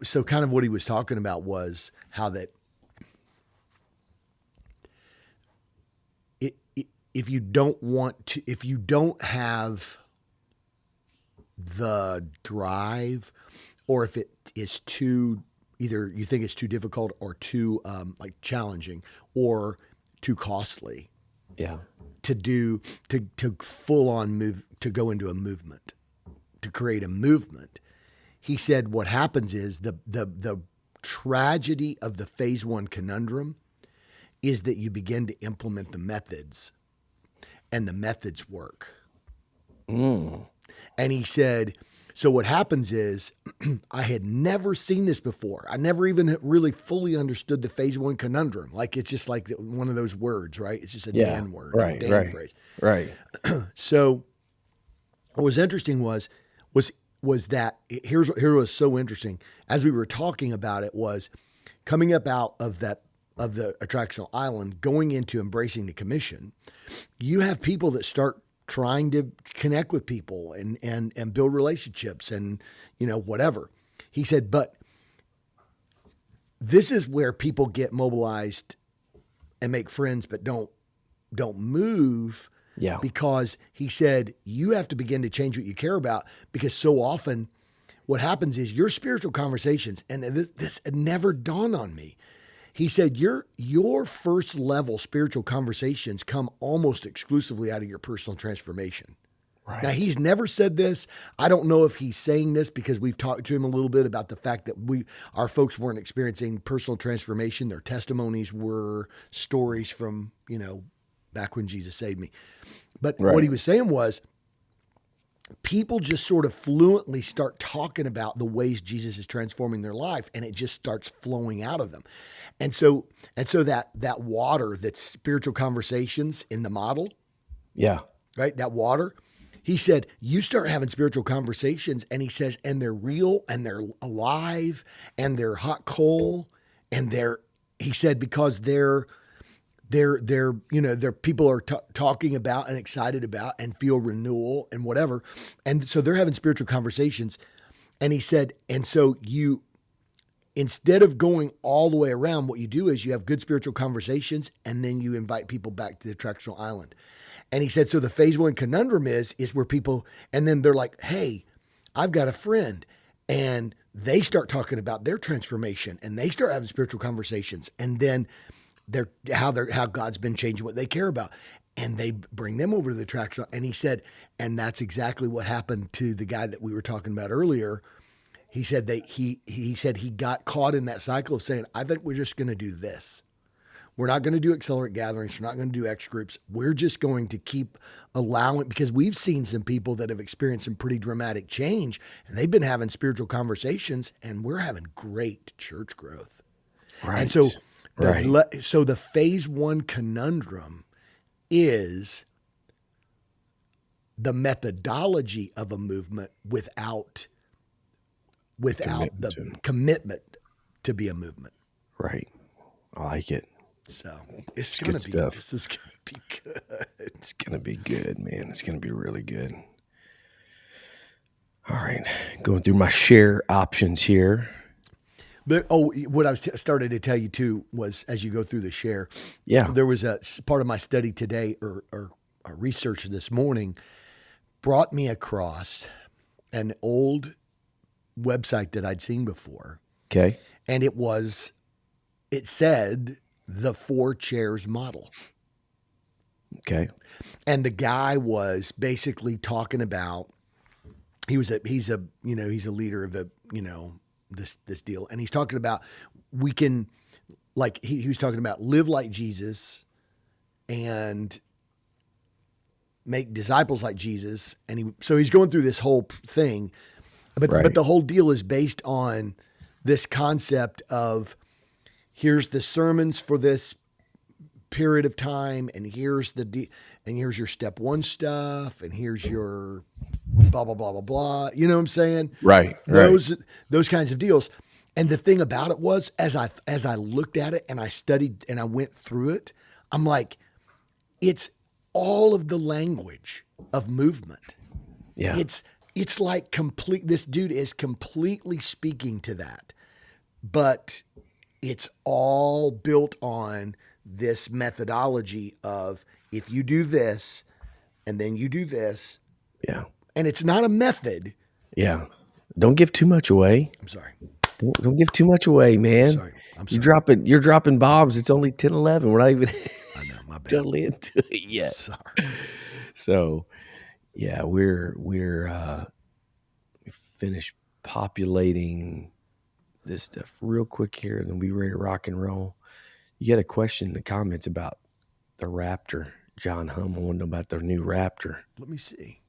So kind of what he was talking about was how that if you don't want to, if you don't have the drive, or if it is too, either you think it's too difficult or too like challenging or too costly Yeah. to do, to full on move, to go into a movement, to create a movement. He said what happens is the tragedy of the phase one conundrum is that you begin to implement the methods, and the methods work. Mm. And he said, so what happens is, I had never seen this before. I never even really fully understood the phase one conundrum. Like, it's just like one of those words, right? It's just a Yeah. Dan word, Right. Dan Right. phrase. Right. So what was interesting was that here was so interesting as we were talking about it, was coming up out of the attractional island, going into embracing the commission. You have people that start trying to connect with people and build relationships and, whatever. He said, but this is where people get mobilized and make friends, but don't move. Yeah. Because he said, you have to begin to change what you care about, because so often what happens is your spiritual conversations, and this never dawned on me. He said, your first level spiritual conversations come almost exclusively out of your personal transformation. Right. Now, he's never said this. I don't know if he's saying this because we've talked to him a little bit about the fact that our folks weren't experiencing personal transformation. Their testimonies were stories from, back when Jesus saved me. But Right. what he was saying was, people just sort of fluently start talking about the ways Jesus is transforming their life, and it just starts flowing out of them. And so that water, that's spiritual conversations in the model, Yeah. right? That water, he said, you start having spiritual conversations, and he says, and they're real and they're alive and they're hot coal, and he said, because they're people are talking about and excited about and feel renewal and whatever. And so they're having spiritual conversations. And he said, and so instead of going all the way around, what you do is you have good spiritual conversations, and then you invite people back to the attractional island. And he said, so the phase one conundrum is where people, and then they're like, hey, I've got a friend, and they start talking about their transformation, and they start having spiritual conversations, and then how God's been changing what they care about, and they bring them over to the attractional. And he said, and that's exactly what happened to the guy that we were talking about earlier. He said he said he got caught in that cycle of saying, I think we're just going to do this. We're not going to do accelerate gatherings. We're not going to do X groups. We're just going to keep allowing, because we've seen some people that have experienced some pretty dramatic change, and they've been having spiritual conversations, and we're having great church growth. Right. And so, Right. so the phase one conundrum is the methodology of a movement without the commitment to be a movement. Right. I like it. So this is good stuff. This is gonna be good. It's gonna be good, man. It's gonna be really good. All right, going through my share options here. But what I was started to tell you too was, as you go through the share, Yeah. there was a part of my study today, or research this morning, brought me across an old website that I'd seen before. Okay. And it said the 4 chairs model. Okay. And the guy was basically talking about, he's a leader of this deal. And he's talking about, we can, like, he was talking about live like Jesus and make disciples like Jesus. And so he's going through this whole thing, but the whole deal is based on this concept of, here's the sermons for this period of time, and here's here's your step 1 stuff, and here's your blah blah blah blah blah. You know what I'm saying? Right. Those kinds of deals. And the thing about it was, as I looked at it and I studied and I went through it, I'm like, it's all of the language of movement. Yeah. It's it's like this dude is completely speaking to that, but it's all built on this methodology of if you do this and then you do this, Yeah. and it's not a method. Yeah. Don't give too much away. I'm sorry. Don't give too much away, man. I'm You're sorry. dropping bombs. It's only 10:11. We're not even I know, my bad. totally into it yet. Sorry. So yeah, we're we finished populating this stuff real quick here, and then we ready to rock and roll. You got a question in the comments about the Raptor. John Hum, I want to know about their new Raptor. Let me see.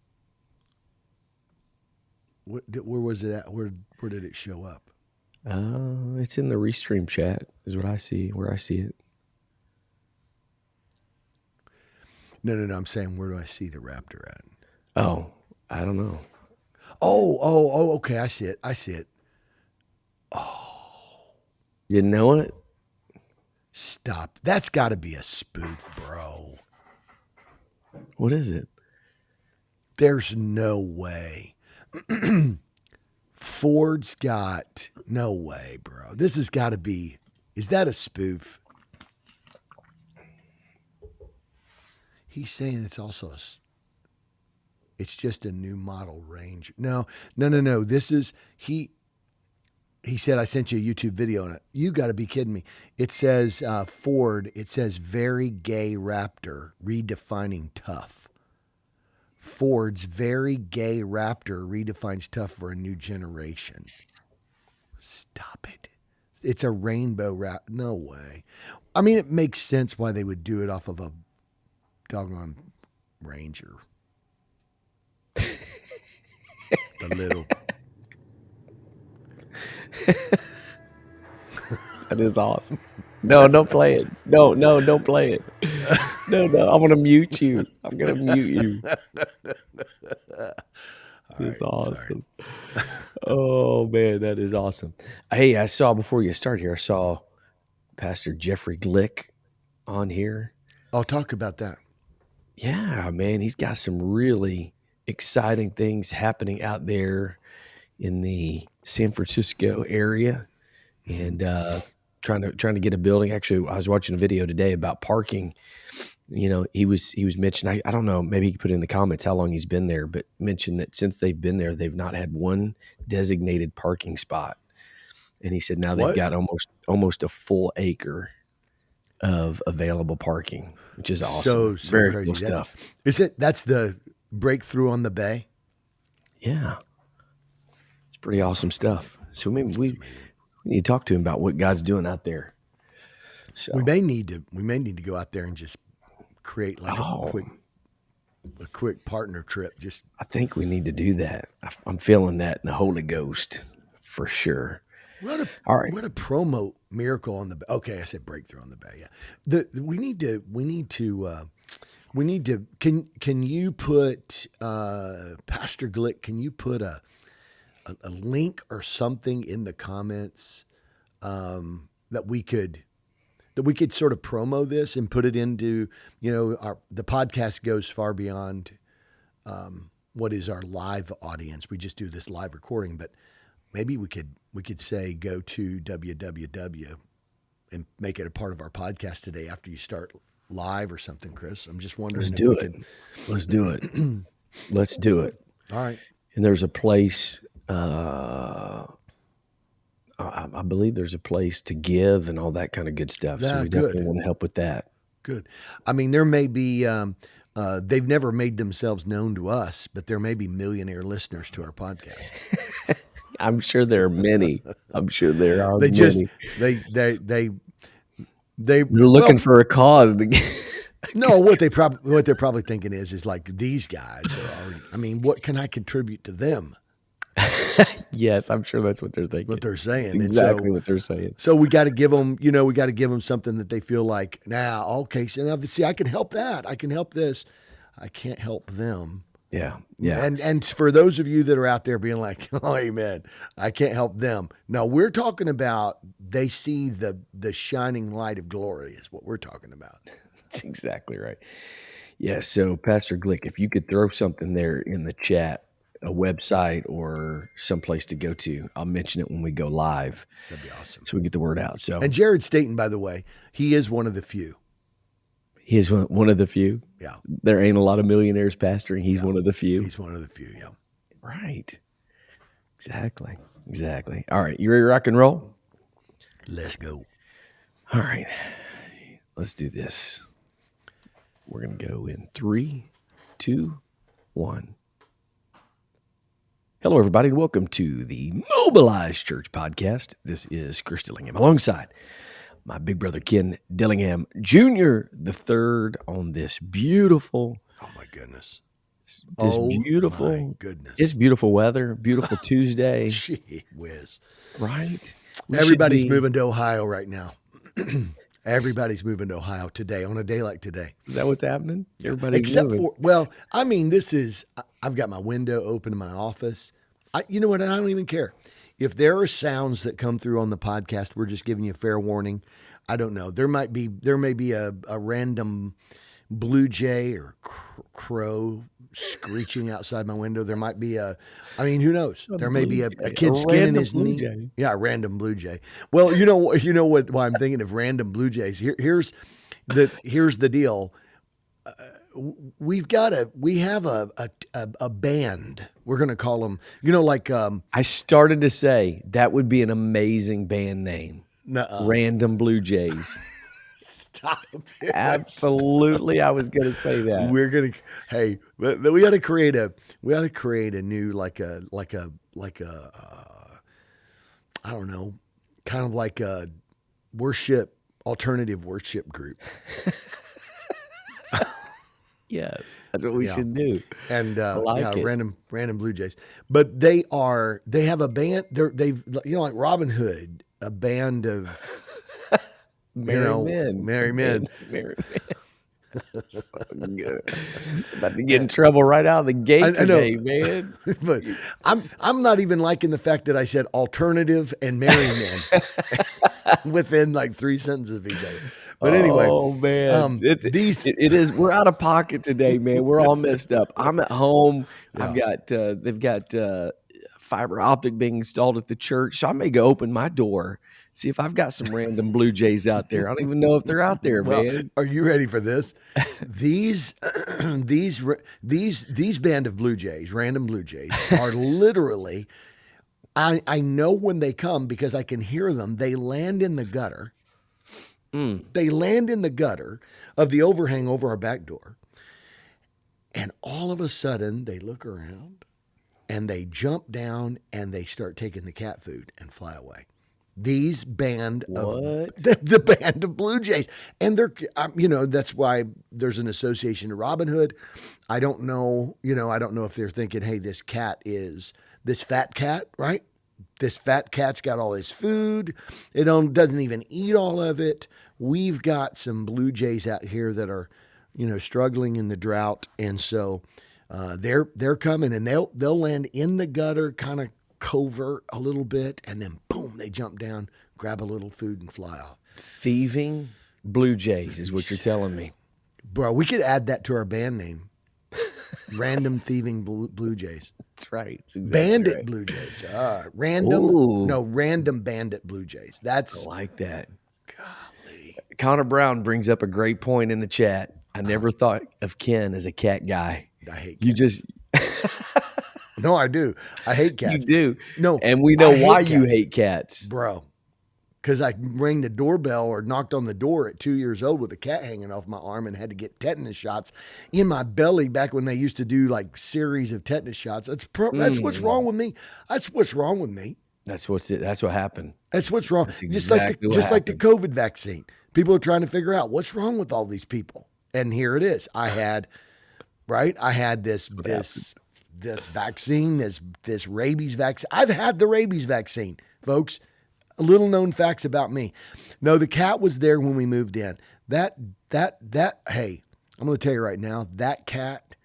Where was it at? Where did it show up? It's in the Restream chat, is what I see, where I see it. No. I'm saying, where do I see the Raptor at? Oh, I don't know. Oh, okay. I see it. Oh. You didn't know it? Stop. That's got to be a spoof, bro. What is it? There's no way. Ford's got no way, bro. This has got to be. Is that a spoof? He's saying it's also it's just a new model Ranger. No. This is he said, I sent you a YouTube video on it. You got to be kidding me. It says Ford. It says very gay Raptor redefining tough. Ford's very gay Raptor redefines tough for a new generation. Stop it. It's a rainbow wrap. No way. I mean, it makes sense why they would do it off of a doggone Ranger. The little. That is awesome. No, don't play it. No, don't play it. No, I'm going to mute you. I'm going to mute you. It's awesome. Oh, man, that is awesome. Hey, I saw before you start here, I saw Pastor Jeffrey Glick on here. I'll talk about that. Yeah, man, he's got some really exciting things happening out there in the San Francisco area, and trying to get a building. Actually, I was watching a video today about parking. You know, he was mentioning, I don't know, maybe he could put in the comments how long he's been there, but mentioned that since they've been there, they've not had one designated parking spot. And he said now they've got almost a full acre of available parking, which is awesome. So very crazy. cool stuff. That's the breakthrough on the bay? Yeah. It's pretty awesome stuff. So maybe we need to talk to him about what God's doing out there. So we may need to go out there and just create like a quick partner trip. I think we need to do that. I'm feeling that in the Holy Ghost for sure. What a promo miracle on the bay. Okay, I said breakthrough on the bay. Yeah, we need to. Can you put Pastor Glick? Can you put a link or something in the comments that we could sort of promo this and put it into, the podcast goes far beyond what is our live audience. We just do this live recording, but maybe we could say go to www and make it a part of our podcast today after you start live or something, Chris. I'm just wondering. Let's do it. Let's do it. All right. And there's a place, I believe there's a place to give and all that kind of good stuff. So we definitely want to help with that. Good. I mean, there may be, they've never made themselves known to us, but there may be millionaire listeners to our podcast. I'm sure there are many. I'm sure there are many. They're looking for a cause to get. No, what they're probably thinking is like, these guys are already, I mean, what can I contribute to them? Yes, I'm sure that's what they're thinking. What they're saying. That's exactly what they're saying. So we got to give them, something that they feel like, okay, so now see, I can help that. I can help this. I can't help them. Yeah. And for those of you that are out there being like, oh, amen, I can't help them. No, we're talking about they see the shining light of glory is what we're talking about. That's exactly right. Yeah. So Pastor Glick, if you could throw something there in the chat a website or someplace to go to. I'll mention it when we go live. That'd be awesome. So we get the word out. So And Jared Staten, by the way, he is one of the few. he is one of the few. Yeah. There ain't a lot of millionaires pastoring. He's one of the few. He's one of the few, yeah. Right. Exactly. All right. You ready to rock and roll? Let's go. All right. Let's do this. We're going to go in 3, 2, 1. Hello, everybody, and welcome to the Mobilized Church Podcast. This is Chris Dillingham alongside my big brother, Ken Dillingham Jr., the third on this beautiful. Oh, my goodness. My goodness. It's beautiful weather, beautiful Tuesday. Gee whiz. Right? Everybody's moving to Ohio right now. Everybody's moving to Ohio today, on a day like today. Is that what's happening? Everybody's Except moving. I've got my window open in my office. You know what? I don't even care. If there are sounds that come through on the podcast, we're just giving you a fair warning. I don't know. There may be a random blue jay or crow screeching outside my window. There might be who knows? There may be a kid skinning his knee. Jay. Yeah, a random blue jay. Well, you know why I'm thinking of random blue jays. Here's the deal. We have a band. We're going to call them, I started to say that would be an amazing band name. Random Blue Jays. Stop it. Absolutely. I was going to say that. We got to create a new, I don't know, kind of like a alternative worship group. Yes, that's what we should do. And it. random Blue Jays. But they have a band. They've like Robin Hood, a band of merry men. Merry men. So good. About to get in trouble right out of the gate today, man. But I'm not even liking the fact that I said alternative and merry men within like 3 sentences of each other. But anyway, oh man, it is. We're out of pocket today, man. We're all messed up. I'm at home. Yeah. They've got fiber optic being installed at the church, so I may go open my door, see if I've got some random Blue Jays out there. I don't even know if they're out there, man. Are you ready for this? These band of Blue Jays, random Blue Jays, are literally. I know when they come because I can hear them. They land in the gutter. They land in the gutter of the overhang over our back door. And all of a sudden, they look around and they jump down and they start taking the cat food and fly away. These band of the band of Blue Jays. And they're, that's why there's an association to Robin Hood. I don't know if they're thinking, hey, this fat cat, right? This fat cat's got all his food. It doesn't even eat all of it. We've got some Blue Jays out here that are, struggling in the drought, and so they're coming, and they'll land in the gutter, kind of covert a little bit, and then boom, they jump down, grab a little food, and fly off. Thieving Blue Jays is what you're telling me, bro. We could add that to our band name. Random thieving Blue Jays. That's right. That's exactly bandit right. Blue Jays. Random bandit Blue Jays. I like that. Golly. Connor Brown brings up a great point in the chat. I never thought of Ken as a cat guy. I hate cats. You just... No, I do. I hate cats. You do. No. And we know why you hate cats. Bro. Because I rang the doorbell or knocked on the door at 2 years old with a cat hanging off my arm and had to get tetanus shots in my belly back when they used to do like series of tetanus shots. That's what's wrong with me. That's what's wrong with me. That's what happened. That's what's wrong. That's exactly just like the COVID vaccine. People are trying to figure out what's wrong with all these people. And here it is. I had this vaccine, this rabies vaccine. I've had the rabies vaccine, folks. Little known facts about me. No, the cat was there when we moved in. Hey, I'm going to tell you right now, that cat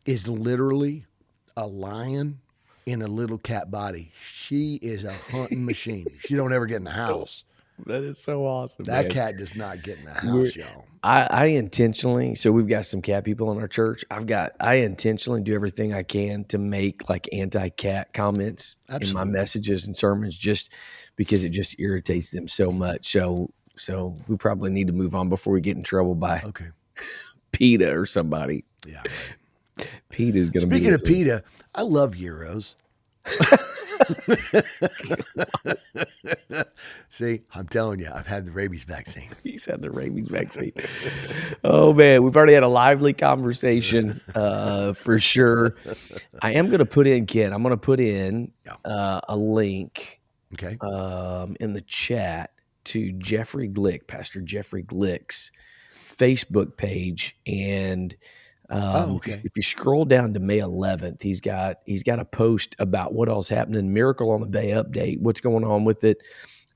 is literally a lion in a little cat body. She is a hunting machine. She don't ever get in the house. That is so awesome, That man. cat does not get in the We're, house, y'all. I intentionally, so we've got some cat people in our church. I intentionally do everything I can to make like anti-cat comments in my messages and sermons, just because it just irritates them so much. So we probably need to move on before we get in trouble by PETA or somebody. Yeah. Right. PETA is going to be. Speaking of PETA, I love gyros. See, I'm telling you, I've had the rabies vaccine. He's had the rabies vaccine. Oh man, we've already had a lively conversation for sure. I am going to put in, Ken. I'm going to put in a link, in the chat to Jeffrey Glick, Pastor Jeffrey Glick's Facebook page, and if you scroll down to May 11th, he's got a post about what else happened in Miracle on the Bay update, what's going on with it.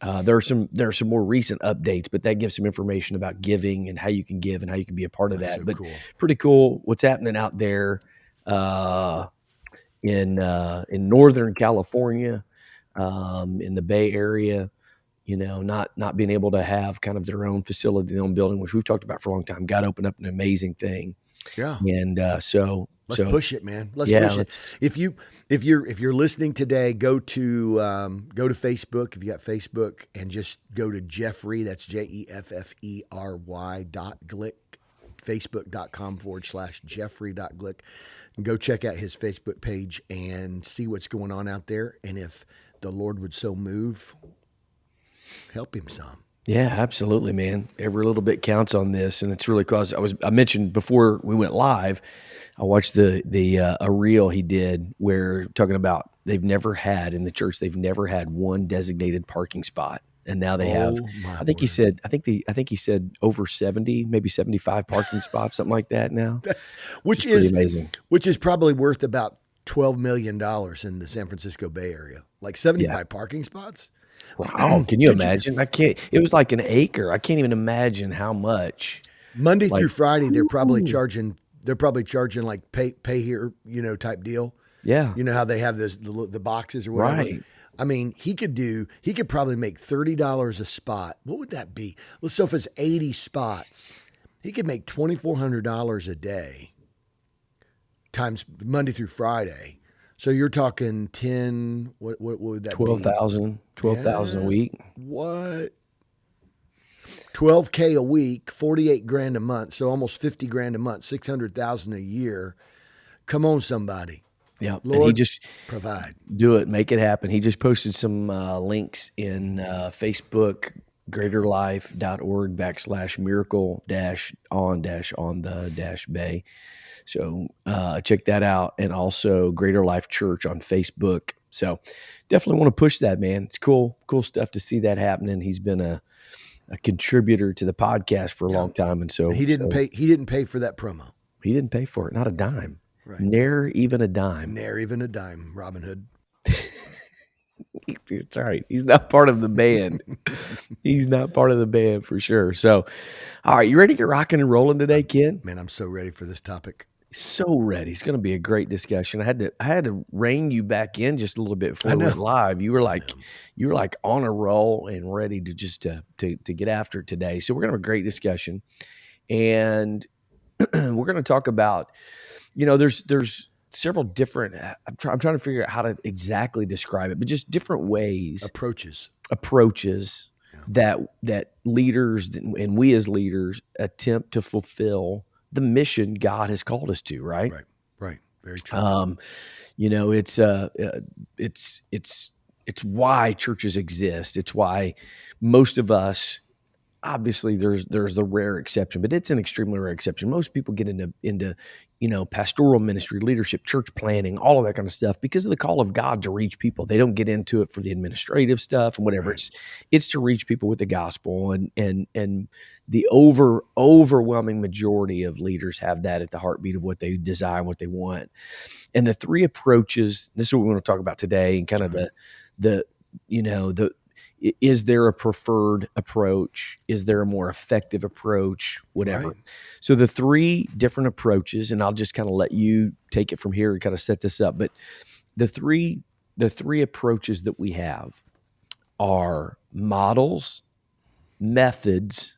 There are some more recent updates, but that gives some information about giving and how you can give and how you can be a part of that. So but cool. Pretty cool what's happening out there in Northern California, in the Bay Area. You know, not being able to have kind of their own facility, their own building, which we've talked about for a long time. God opened up an amazing thing. Yeah. And so let's push it, man. Let's push it. If you're listening today, go to Facebook. If you got Facebook, and just go to Jeffrey. That's Jeffery .glick. Facebook.com/Jeffrey.glick. And go check out his Facebook page and see what's going on out there. And if the Lord would so move, help him some. Yeah, absolutely, man. Every little bit counts on this, and it's really cause I mentioned before we went live, I watched a reel he did where talking about they've never had one designated parking spot, and now they have. I think he said over 70, maybe 75 parking spots, something like that now. Which is amazing. Which is probably worth about $12 million in the San Francisco Bay Area, like 75 parking spots. Wow, can you imagine? I can't. It was like an acre. I can't even imagine how much. Monday through Friday, they're probably charging like pay here, type deal. Yeah, you know how they have the boxes or whatever. Right. I mean, he could probably make $30 a spot. What would that be? So if it's 80 spots, he could make $2,400 a day times Monday through Friday. So you're talking 10, what would that 12,000, be? 12,000 a week. What? 12K a week, 48 grand a month. So almost 50 grand a month, 600,000 a year. Come on, somebody. Yeah. Lord, and he just provide. Do it. Make it happen. He just posted some links in Facebook, greaterlife.org/miracle-on-the-bay. So check that out, and also Greater Life Church on Facebook. So definitely want to push that, man. It's cool stuff to see that happening. He's been a contributor to the podcast for a long time, and so he didn't pay. He didn't pay for that promo. He didn't pay for it, not a dime. Right. Ne'er even a dime. Ne'er even a dime. Robin Hood. It's all right. He's not part of the band. He's not part of the band for sure. So, all right, you ready to get rocking and rolling today, Ken? Man, I'm so ready for this topic. So ready. It's going to be a great discussion. I had to rein you back in just a little bit before we went live. You were like on a roll and ready to just to get after it today. So we're going to have a great discussion, and we're going to talk about, there's several different. I'm trying to figure out how to exactly describe it, but just different ways, approaches that leaders and we as leaders attempt to fulfill the mission God has called us to, right? Right. Very true. It's why churches exist. It's why most of us, obviously there's the rare exception, but it's an extremely rare exception. Most people get into pastoral ministry, leadership, church planning, all of that kind of stuff because of the call of God to reach people. They don't get into it for the administrative stuff and whatever. Right. It's to reach people with the gospel, and the overwhelming majority of leaders have that at the heartbeat of what they desire, what they want. And the three approaches, this is what we want to talk about today, and kind of is there a preferred approach? Is there a more effective approach? Whatever. Right. So the three different approaches, and I'll just kind of let you take it from here and kind of set this up. But the three approaches that we have are models, methods,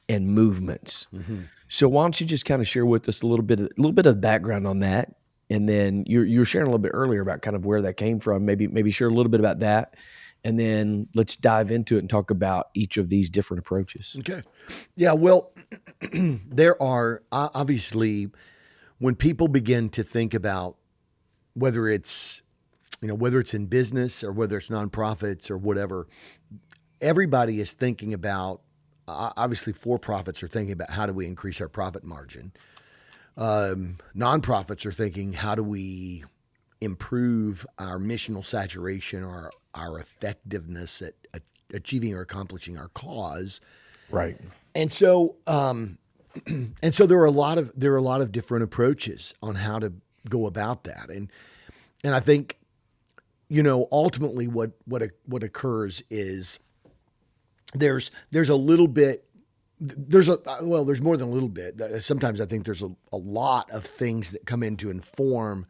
and movements. So why don't you just kind of share with us a little bit of background on that, and then you were sharing a little bit earlier about kind of where that came from. Maybe share a little bit about that, and then let's dive into it and talk about each of these different approaches. Okay. Yeah. Well, there are obviously when people begin to think about whether it's in business or whether it's nonprofits or whatever, everybody is thinking about, obviously for-profits are thinking about how do we increase our profit margin. Nonprofits are thinking how do we improve our missional saturation or our effectiveness at achieving or accomplishing our cause. Right. And so, there are a lot of different approaches on how to go about that. And I think, ultimately what occurs is there's a little bit, there's more than a little bit. Sometimes I think there's a lot of things that come in to inform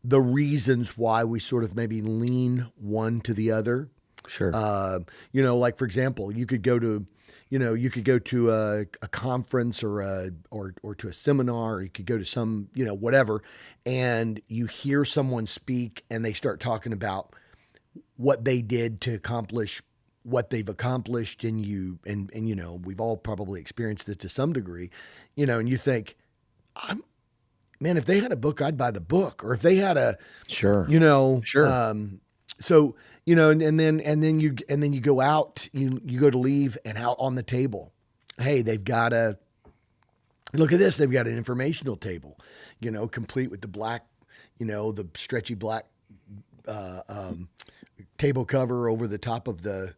the reasons why we sort of maybe lean one to the other. Sure. Like for example, you could go to a conference or to a seminar, or you could go to some, whatever, and you hear someone speak and they start talking about what they did to accomplish what they've accomplished. And we've all probably experienced this to some degree, and you think, man, if they had a book, I'd buy the book. Or if they had a, Sure. Sure. So, and then you go out, you go to leave, and out on the table, hey, they've got look at this. They've got an informational table, complete with the black, the stretchy black, table cover over the top of the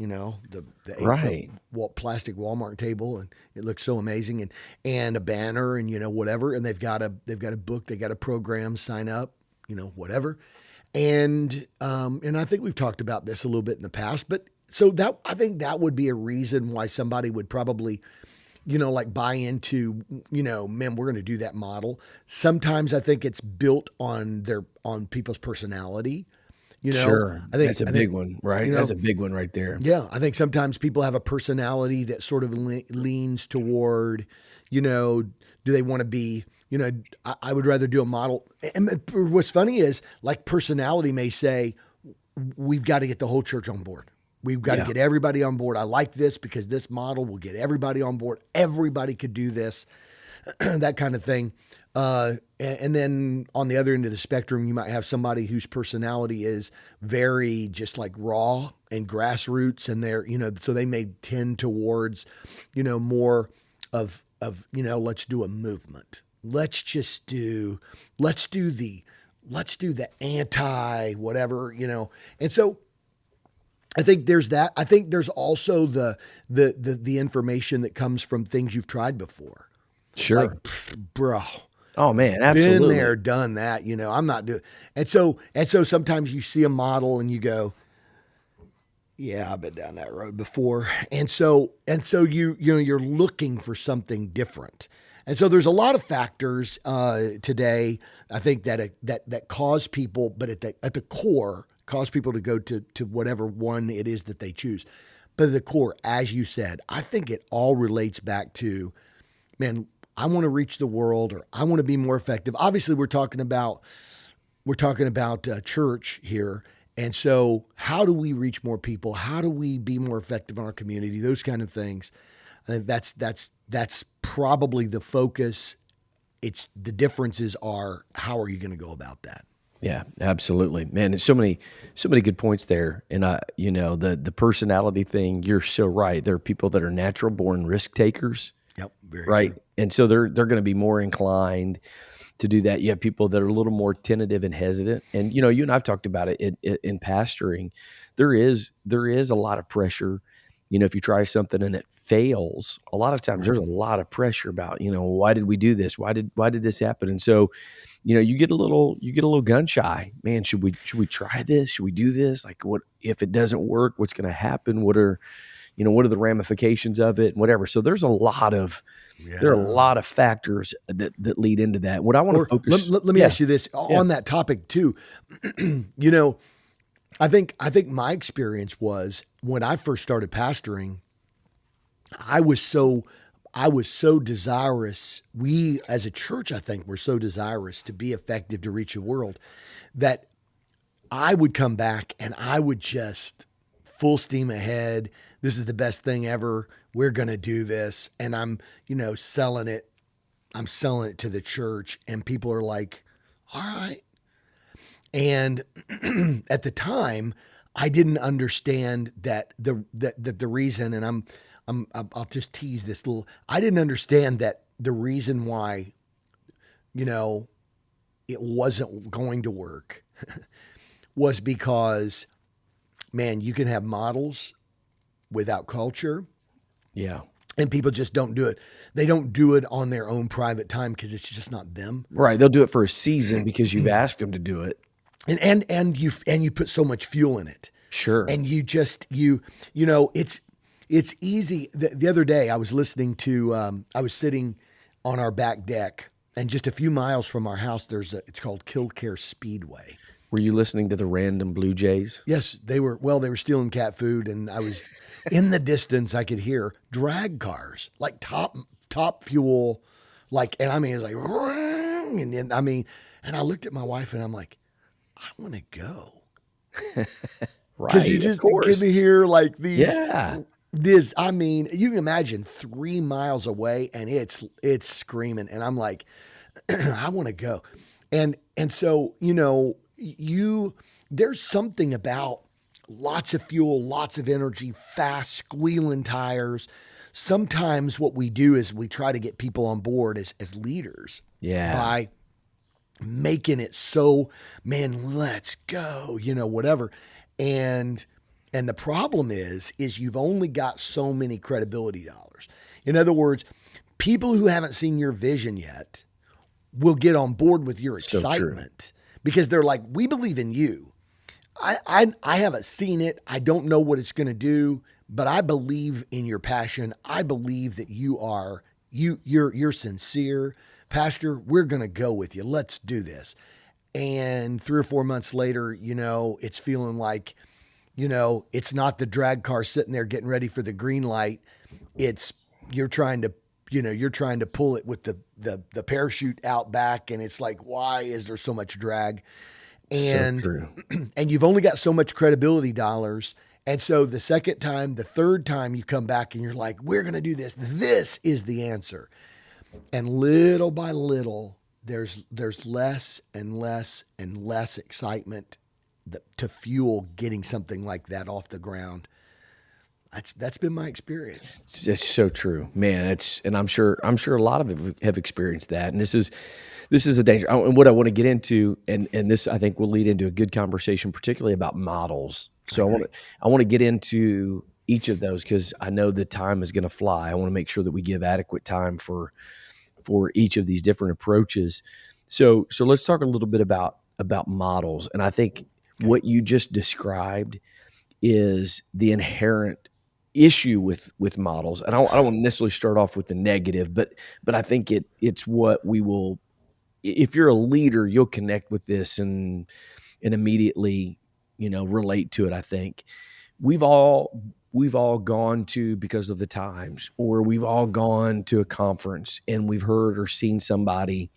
8-foot Right. plastic Walmart table, and it looks so amazing, and a banner, and whatever, and they've got a book, they got a program, sign up, whatever, and I think we've talked about this a little bit in the past, but so that I think that would be a reason why somebody would probably like buy into, man, we're going to do that model. Sometimes I think it's built on people's personality. Sure. I think That's a big one, right? That's a big one right there. Yeah, I think sometimes people have a personality that sort of leans toward, do they want to be, I would rather do a model. And what's funny is, like, personality may say, we've got to get the whole church on board. We've got to get everybody on board. I like this because this model will get everybody on board. Everybody could do this, that kind of thing. And then on the other end of the spectrum, you might have somebody whose personality is very just like raw and grassroots, and they're, so they may tend towards, more of, let's do a movement. Let's do the anti whatever, And so I think there's that. I think there's also the information that comes from things you've tried before. Sure. Like, bro. Oh man, absolutely. Been there, done that. I'm not doing. And so sometimes you see a model and you go, yeah, I've been down that road before. And so you're looking for something different. And so there's a lot of factors today, I think, that cause people, but at the core, cause people to go to whatever one it is that they choose. But at the core, as you said, I think it all relates back to, man, I want to reach the world, or I want to be more effective. Obviously, we're talking about church here, and so how do we reach more people? How do we be more effective in our community? Those kind of things. I think that's probably the focus. It's the differences are, how are you going to go about that? Yeah, absolutely, man. There's so many good points there, and the personality thing. You're so right. There are people that are natural born risk takers. Yep, very right. true. And so they're going to be more inclined to do that. You have people that are a little more tentative and hesitant. And, you and I've talked about it in pastoring. There is a lot of pressure. If you try something and it fails, a lot of times there's a lot of pressure about, why did we do this? Why did this happen? And so, you get a little gun shy, man. Should we try this? Should we do this? Like, what if it doesn't work? What's going to happen? What are, what are the ramifications of it and whatever. So there are a lot of factors that lead into that. What I want to Or focus. let me ask you this Yeah. on that topic too. You know, I think my experience was when I first started pastoring, I was so desirous. We as a church, I think, were so desirous to be effective to reach the world that I would come back and I would just full steam ahead. This is the best thing ever. We're going to do this. And I'm, selling it. I'm selling it to the church and people are like, all right. And at the time, I didn't understand that the reason, and I'll just tease this little, I didn't understand that the reason why, it wasn't going to work was because, man, you can have models without culture. Yeah. And people just don't do it. They don't do it on their own private time because it's just not them. Right. They'll do it for a season because you've asked them to do it. And you put so much fuel in it. Sure. And it's easy. The other day I was listening to I was sitting on our back deck, and just a few miles from our house it's called Killcare Speedway. Were you listening to the random Blue Jays? They were stealing cat food, and I was in the distance. I could hear drag cars, like top fuel, and I mean, it's like, and I mean, and I looked at my wife and I'm like, I want to go. Right. Because you just get to hear like these, Yeah. I mean, you can imagine 3 miles away and it's screaming. And I'm like, I want to go. And so, there's something about lots of fuel, lots of energy, fast squealing tires. Sometimes what we do is we try to get people on board as leaders by making it so, man, let's go, whatever. And the problem is you've only got so many credibility dollars. In other words, people who haven't seen your vision yet will get on board with your excitement because they're like, we believe in you. I haven't seen it. I don't know what it's going to do, but I believe in your passion. I believe that you're sincere. Pastor, we're going to go with you. Let's do this. And 3 or 4 months later, it's feeling like, it's not the drag car sitting there getting ready for the green light. It's you're trying to pull it with the parachute out back. And it's like, why is there so much drag? And, so true. And you've only got so much credibility dollars. And so the second time, the third time you come back and you're like, we're going to do this. This is the answer. And little by little, there's less and less and less excitement to fuel getting something like that off the ground. That's been my experience. It's so true, man. And I'm sure a lot of it have experienced that. And this is a danger. And what I want to get into, and this I think will lead into a good conversation, particularly about models. So I want to get into each of those because I know the time is going to fly. I want to make sure that we give adequate time for each of these different approaches. So let's talk a little bit about models. And I think what you just described is the inherent issue with models. And I don't want to necessarily start off with the negative, but I think it's what we will. If you're a leader, you'll connect with this and immediately, relate to it. I think we've all gone to, because of the times, or we've all gone to a conference and we've heard or seen somebody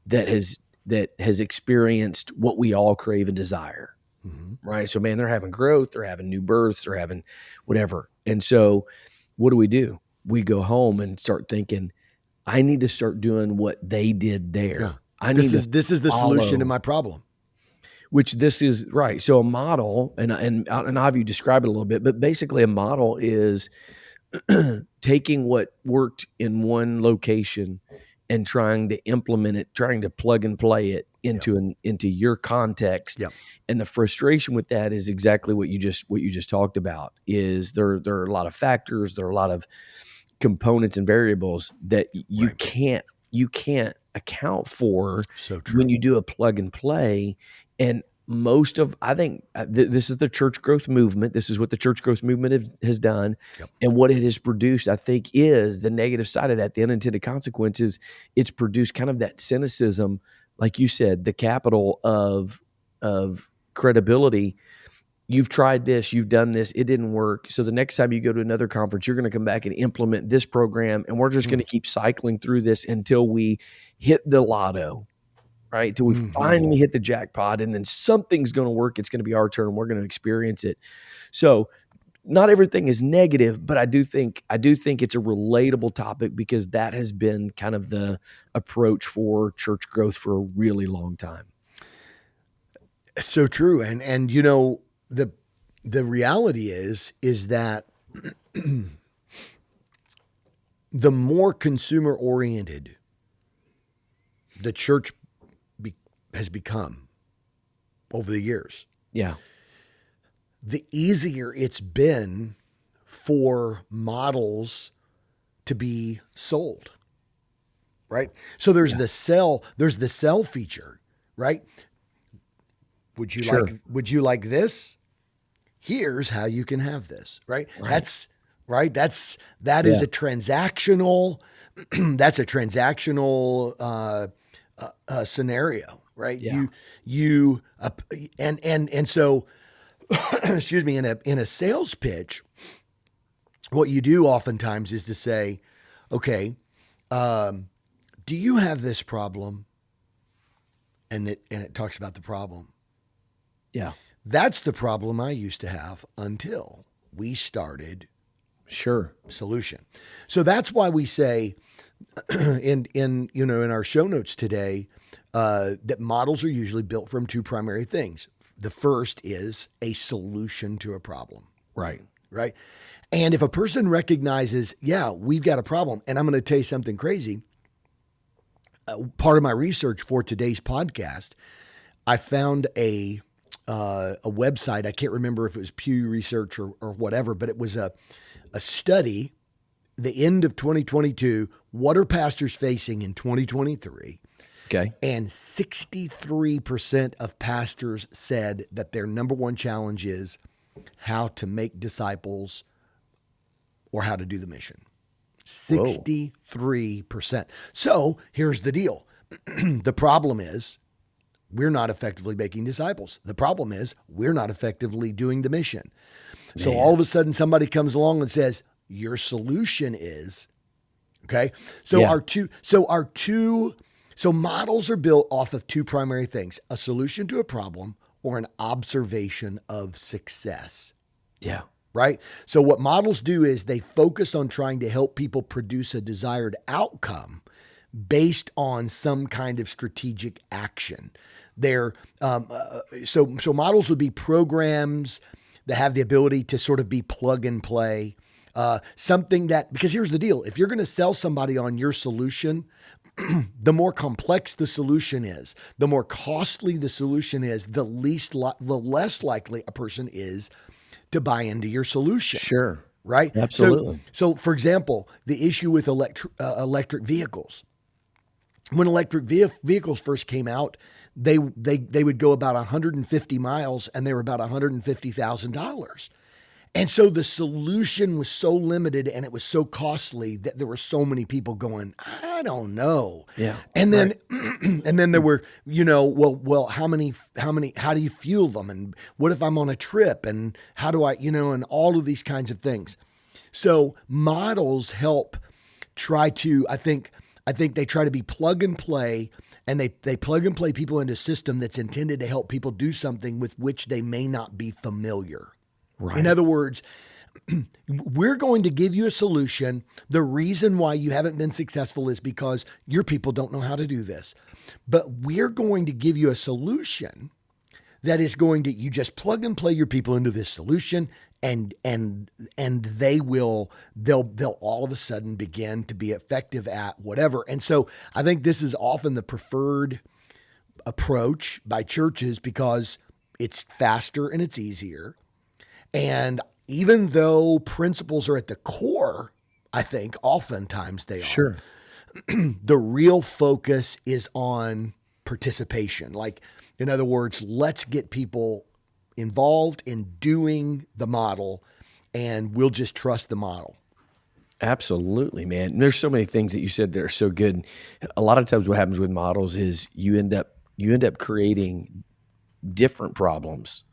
that has experienced what we all crave and desire. Mm-hmm. Right. So, man, they're having growth, they're having new births, they're having whatever. And so what do? We go home and start thinking, I need to start doing what they did there. Yeah. This is the solution to my problem. Which this is right. So a model, and I'll have you describe it a little bit, but basically a model is taking what worked in one location and trying to implement it, trying to plug and play it into your context. Yep. And the frustration with that is exactly what you just talked about. Is there are a lot of factors, there are a lot of components and variables that you can't account for when you do a plug and play. And most of, I think this is the church growth movement. This is what the church growth movement has done. Yep. And what it has produced, I think, is the negative side of that, the unintended consequences. It's produced kind of that cynicism, like you said, the capital of credibility. You've tried this, you've done this, it didn't work. So the next time you go to another conference, you're going to come back and implement this program. And we're just going to keep cycling through this until we hit the lotto, right? Till we finally hit the jackpot, and then something's going to work. It's going to be our turn, and we're going to experience it. So not everything is negative, but I do think it's a relatable topic, because that has been kind of the approach for church growth for a really long time. It's so true. And you know, the reality is that the more consumer oriented the church has become over the years, Yeah. the easier it's been for models to be sold, right? So there's the sell feature, right? Would you like this? Here's how you can have this, right? That is a transactional, that's a transactional scenario, right? Yeah. And so, excuse me, in a sales pitch, what you do oftentimes is to say, okay, do you have this problem? And it talks about the problem. Yeah. That's the problem I used to have until we started solution. So that's why we say in our show notes today that models are usually built from two primary things. The first is a solution to a problem. Right. Right. And if a person recognizes, yeah, we've got a problem, and I'm going to tell you something crazy. Part of my research for today's podcast, I found a website. I can't remember if it was Pew Research or whatever, but it was a study, the end of 2022, what are pastors facing in 2023? Okay. And 63% of pastors said that their number one challenge is how to make disciples or how to do the mission. 63%. So here's the deal. The problem is we're not effectively making disciples. The problem is we're not effectively doing the mission. Man. So all of a sudden somebody comes along and says, your solution is, okay. So so models are built off of two primary things, a solution to a problem or an observation of success. Yeah. Right. So what models do is they focus on trying to help people produce a desired outcome based on some kind of strategic action. They're so models would be programs that have the ability to sort of be plug and play. Something that, because here's the deal, if you're going to sell somebody on your solution, the more complex the solution is, the more costly the solution is, the less likely a person is to buy into your solution. Sure. Right. Absolutely. So for example, the issue with electric vehicles, when electric vehicles first came out, they would go about 150 miles and they were about $150,000. And so the solution was so limited and it was so costly that there were so many people going, I don't know. Yeah. And then, and then there were, well, how do you fuel them? And what if I'm on a trip and how do I, and all of these kinds of things. So models help try to, I think they try to be plug and play, and they plug and play people into a system that's intended to help people do something with which they may not be familiar. Right. In other words, we're going to give you a solution. The reason why you haven't been successful is because your people don't know how to do this. But we're going to give you a solution that is going to, you just plug and play your people into this solution, and they'll all of a sudden begin to be effective at whatever. And so I think this is often the preferred approach by churches because it's faster and it's easier. And even though principles are at the core, I think oftentimes they are. Sure. The real focus is on participation. Like In other words, let's get people involved in doing the model, and we'll just trust the model. Absolutely, man. There's so many things that you said that are so good. A lot of times what happens with models is you end up creating different problems.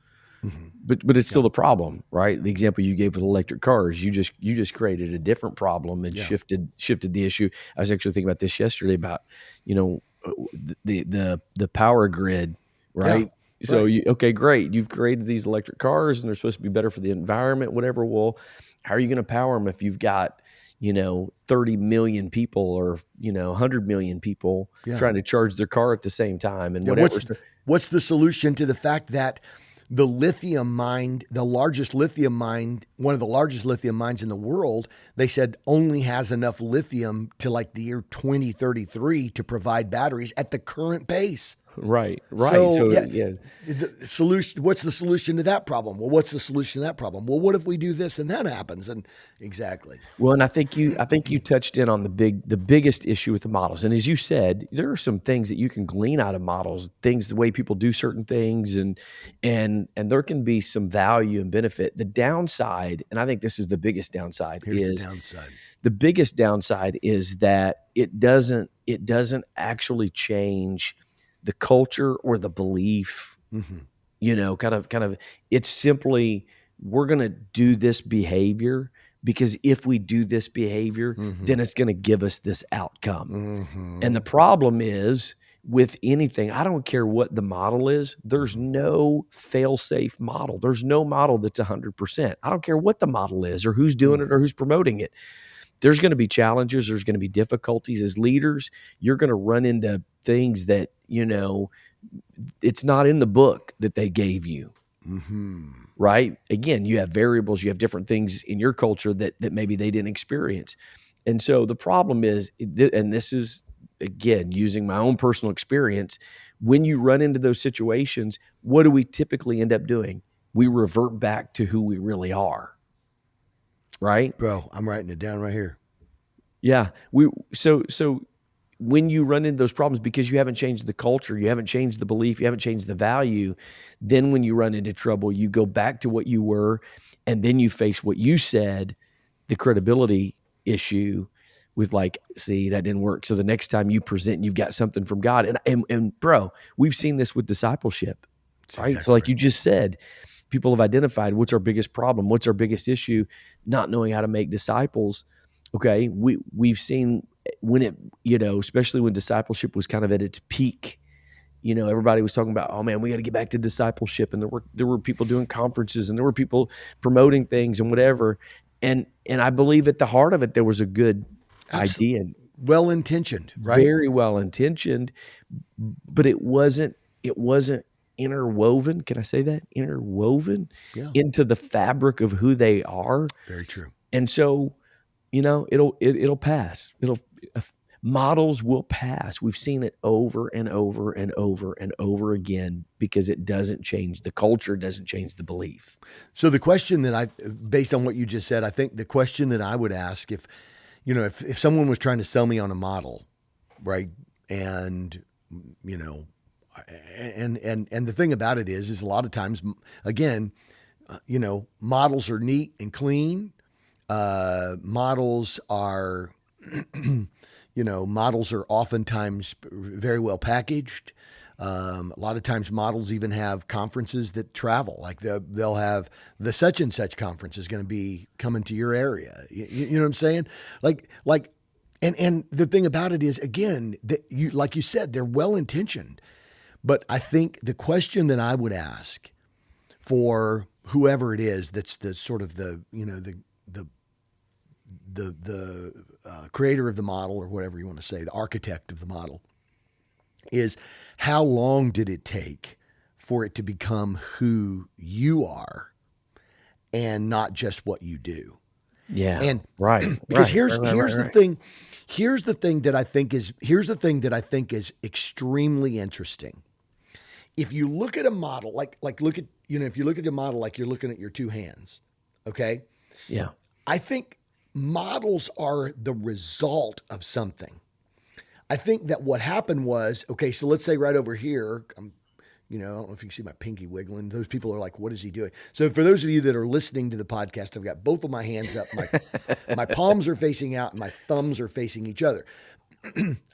But it's Yeah. still the problem, right? The example you gave with electric cars, you just created a different problem and Yeah. shifted the issue. I was actually thinking about this yesterday about, you know, the power grid, Yeah. right? So Right. okay, great. You've created these electric cars and they're supposed to be better for the environment, whatever. Well, how are you going to power them if you've got, 30 million people or, 100 million people Yeah. trying to charge their car at the same time and Yeah. whatever. What's the solution to the fact that the lithium mine, the largest lithium mine, one of the largest lithium mines in the world, they said only has enough lithium to like the year 2033 to provide batteries at the current pace. Right, right. So So yeah, yeah. the solution. What's the solution to that problem? Well, what's the solution to that problem? Well, what if we do this and that happens? And exactly. Well, and I think you touched in on the biggest issue with the models. And as you said, there are some things that you can glean out of models, things the way people do certain things, and there can be some value and benefit. The downside, and I think this is the biggest downside, Here's the downside. that it doesn't actually change the culture or the belief, kind of it's simply we're going to do this behavior because if we do this behavior, then it's going to give us this outcome. And the problem is with anything, I don't care what the model is, there's no fail-safe model. There's no model that's 100%. I don't care what the model is or who's doing it or who's promoting it. There's going to be challenges. There's going to be difficulties. As leaders, you're going to run into things that, it's not in the book that they gave you. Right? Again, you have variables, you have different things in your culture that maybe they didn't experience. And so the problem is, and this is, again, using my own personal experience, when you run into those situations, what do we typically end up doing? We revert back to who we really are. Right? Bro, I'm writing it down right here. Yeah. So when you run into those problems because you haven't changed the culture, you haven't changed the belief, you haven't changed the value, then when you run into trouble, you go back to what you were, and then you face what you said, the credibility issue with like, see, that didn't work. So the next time you present, you've got something from God. And bro, we've seen this with discipleship, That's right? exactly So like right. you just said, people have identified what's our biggest problem, what's our biggest issue, not knowing how to make disciples. Okay, we've seen when it, especially when discipleship was kind of at its peak, everybody was talking about, oh man, we got to get back to discipleship, and there were people doing conferences, and there were people promoting things and whatever, and I believe at the heart of it there was a good idea, Well intentioned, right? very well intentioned, but it wasn't interwoven. Can I say that? Interwoven Yeah. into the fabric of who they are, Very true. and so it'll pass. Models will pass. We've seen it over and over and over and over again because it doesn't change the culture, doesn't change the belief. So the question based on what you just said, I think the question that I would ask if someone was trying to sell me on a model, right? And, and the thing about it is a lot of times, again, models are neat and clean. Models are, models are oftentimes very well packaged. A lot of times models even have conferences that travel, like they'll have the such and such conference is going to be coming to your area. You know what I'm saying? And the thing about it is, again, that like you said, they're well intentioned, but I think the question that I would ask for whoever it is, that's the sort of the creator of the model, or whatever you want to say, the architect of the model, is how long did it take for it to become who you are and not just what you do? Yeah. And Right. because Right. here's Right. Right. here's Right. the Right. thing, here's the thing that I think is extremely interesting. If you look at a model, look at, if you look at a model like you're looking at your two hands, okay? Yeah. I think models are the result of something. I think that what happened was, okay, so let's say right over here, I'm You know, I don't know if you can see my pinky wiggling. Those people are like, what is he doing? So for those of you that are listening to the podcast, I've got both of my hands up. My palms are facing out and my thumbs are facing each other.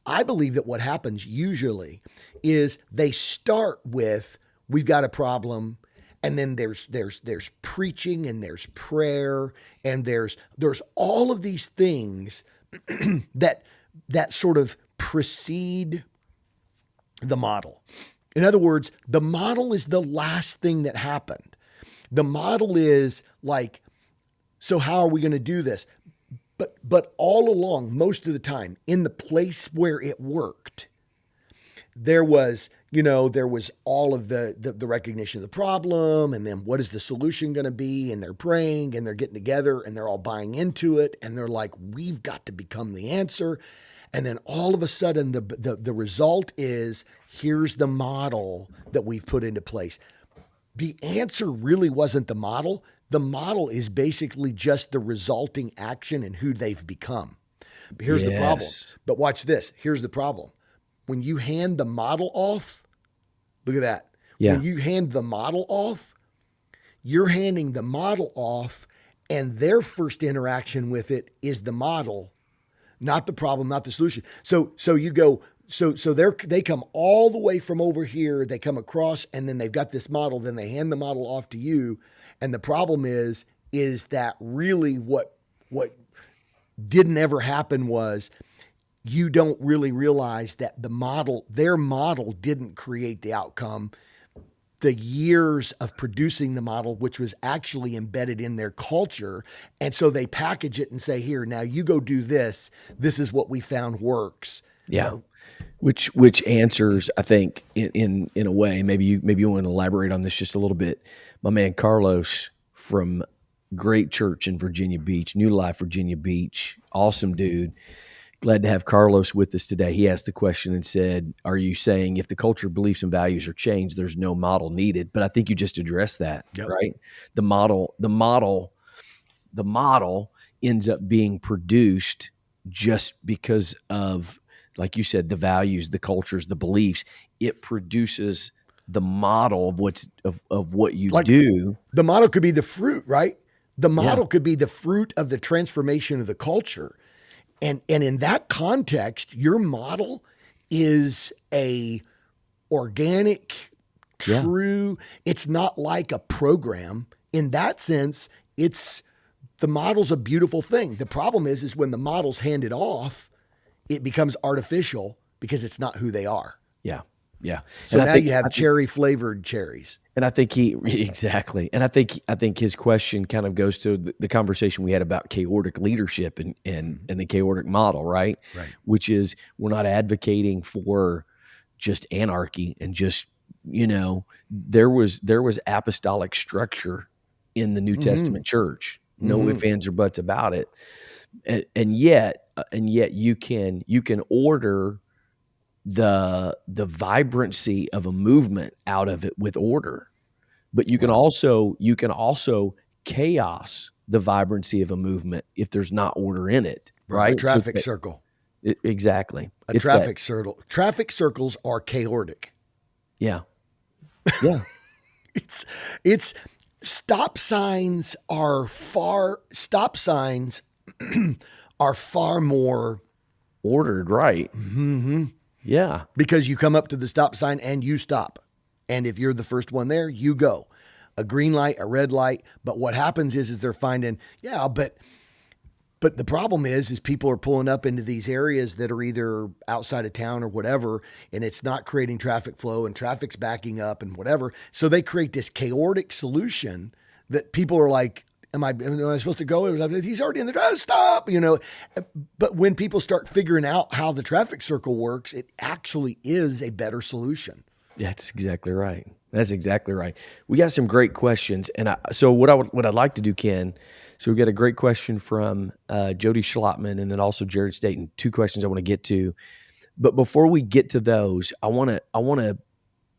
I believe that what happens usually is they start with, we've got a problem. And then there's preaching and there's prayer and there's all of these things that sort of precede the model. In other words, the model is the last thing that happened. The model is like, so how are we going to do this? But all along, most of the time, in the place where it worked, there was all of the recognition of the problem, and then what is the solution going to be? And they're praying and they're getting together and they're all buying into it. And they're like, we've got to become the answer. And then all of a sudden the result is, here's the model that we've put into place. The answer really wasn't the model. The model is basically just the resulting action and who they've become. But here's the problem. But watch this. Here's the problem. When you hand the model off, look at that. Yeah. When you hand the model off, you're handing the model off, and their first interaction with it is the model, not the problem, not the solution. So you go, so they come all the way from over here, they come across, and then they've got this model, then they hand the model off to you. And the problem is that really what didn't ever happen was, you don't really realize that their model didn't create the outcome. The years of producing the model, which was actually embedded in their culture. And so they package it and say, here, now you go do this. This is what we found works. Yeah. Which answers, I think, in a way, maybe you want to elaborate on this just a little bit. My man Carlos from great church in Virginia Beach, New Life, Virginia Beach, awesome dude. Glad to have Carlos with us today. He asked the question and said, are you saying if the culture, beliefs, and values are changed, there's no model needed? But I think you just addressed that, Yep. right? The model ends up being produced just because of, like you said, the values, the cultures, the beliefs. It produces the model of what you do. The model could be the fruit, right? The model could be the fruit of the transformation of the culture. And in that context, your model is a organic, true. It's not like a program. In that sense, the model's a beautiful thing. The problem is when the model's handed off, it becomes artificial because it's not who they are. Yeah. Yeah. So now you have cherry flavored cherries. And I think exactly. And I think his question kind of goes to the conversation we had about chaotic leadership and the chaotic model, right? Right. Which is, we're not advocating for just anarchy and just, there was apostolic structure in the New Testament church. No ifs, ands, or buts about it. And yet you can order the vibrancy of a movement out of it with order, but you can also chaos the vibrancy of a movement if there's not order in it, right? A traffic circle. Exactly. Traffic circle. Traffic circles are chaotic. Yeah. Yeah. It's stop signs are far more ordered, right? Mm-hmm. Yeah. Because you come up to the stop sign and you stop. And if you're the first one there, you go. A green light, a red light. But what happens is they're finding, but the problem is people are pulling up into these areas that are either outside of town or whatever, and it's not creating traffic flow and traffic's backing up and whatever. So they create this chaotic solution that people are like, am I supposed to go? He's already in the drive. Stop, But when people start figuring out how the traffic circle works, it actually is a better solution. That's exactly right. That's exactly right. We got some great questions, and so what I'd like to do, Ken. So we got a great question from Jody Schlottman, and then also Jared Staten. 2 questions I want to get to, but before we get to those, I want to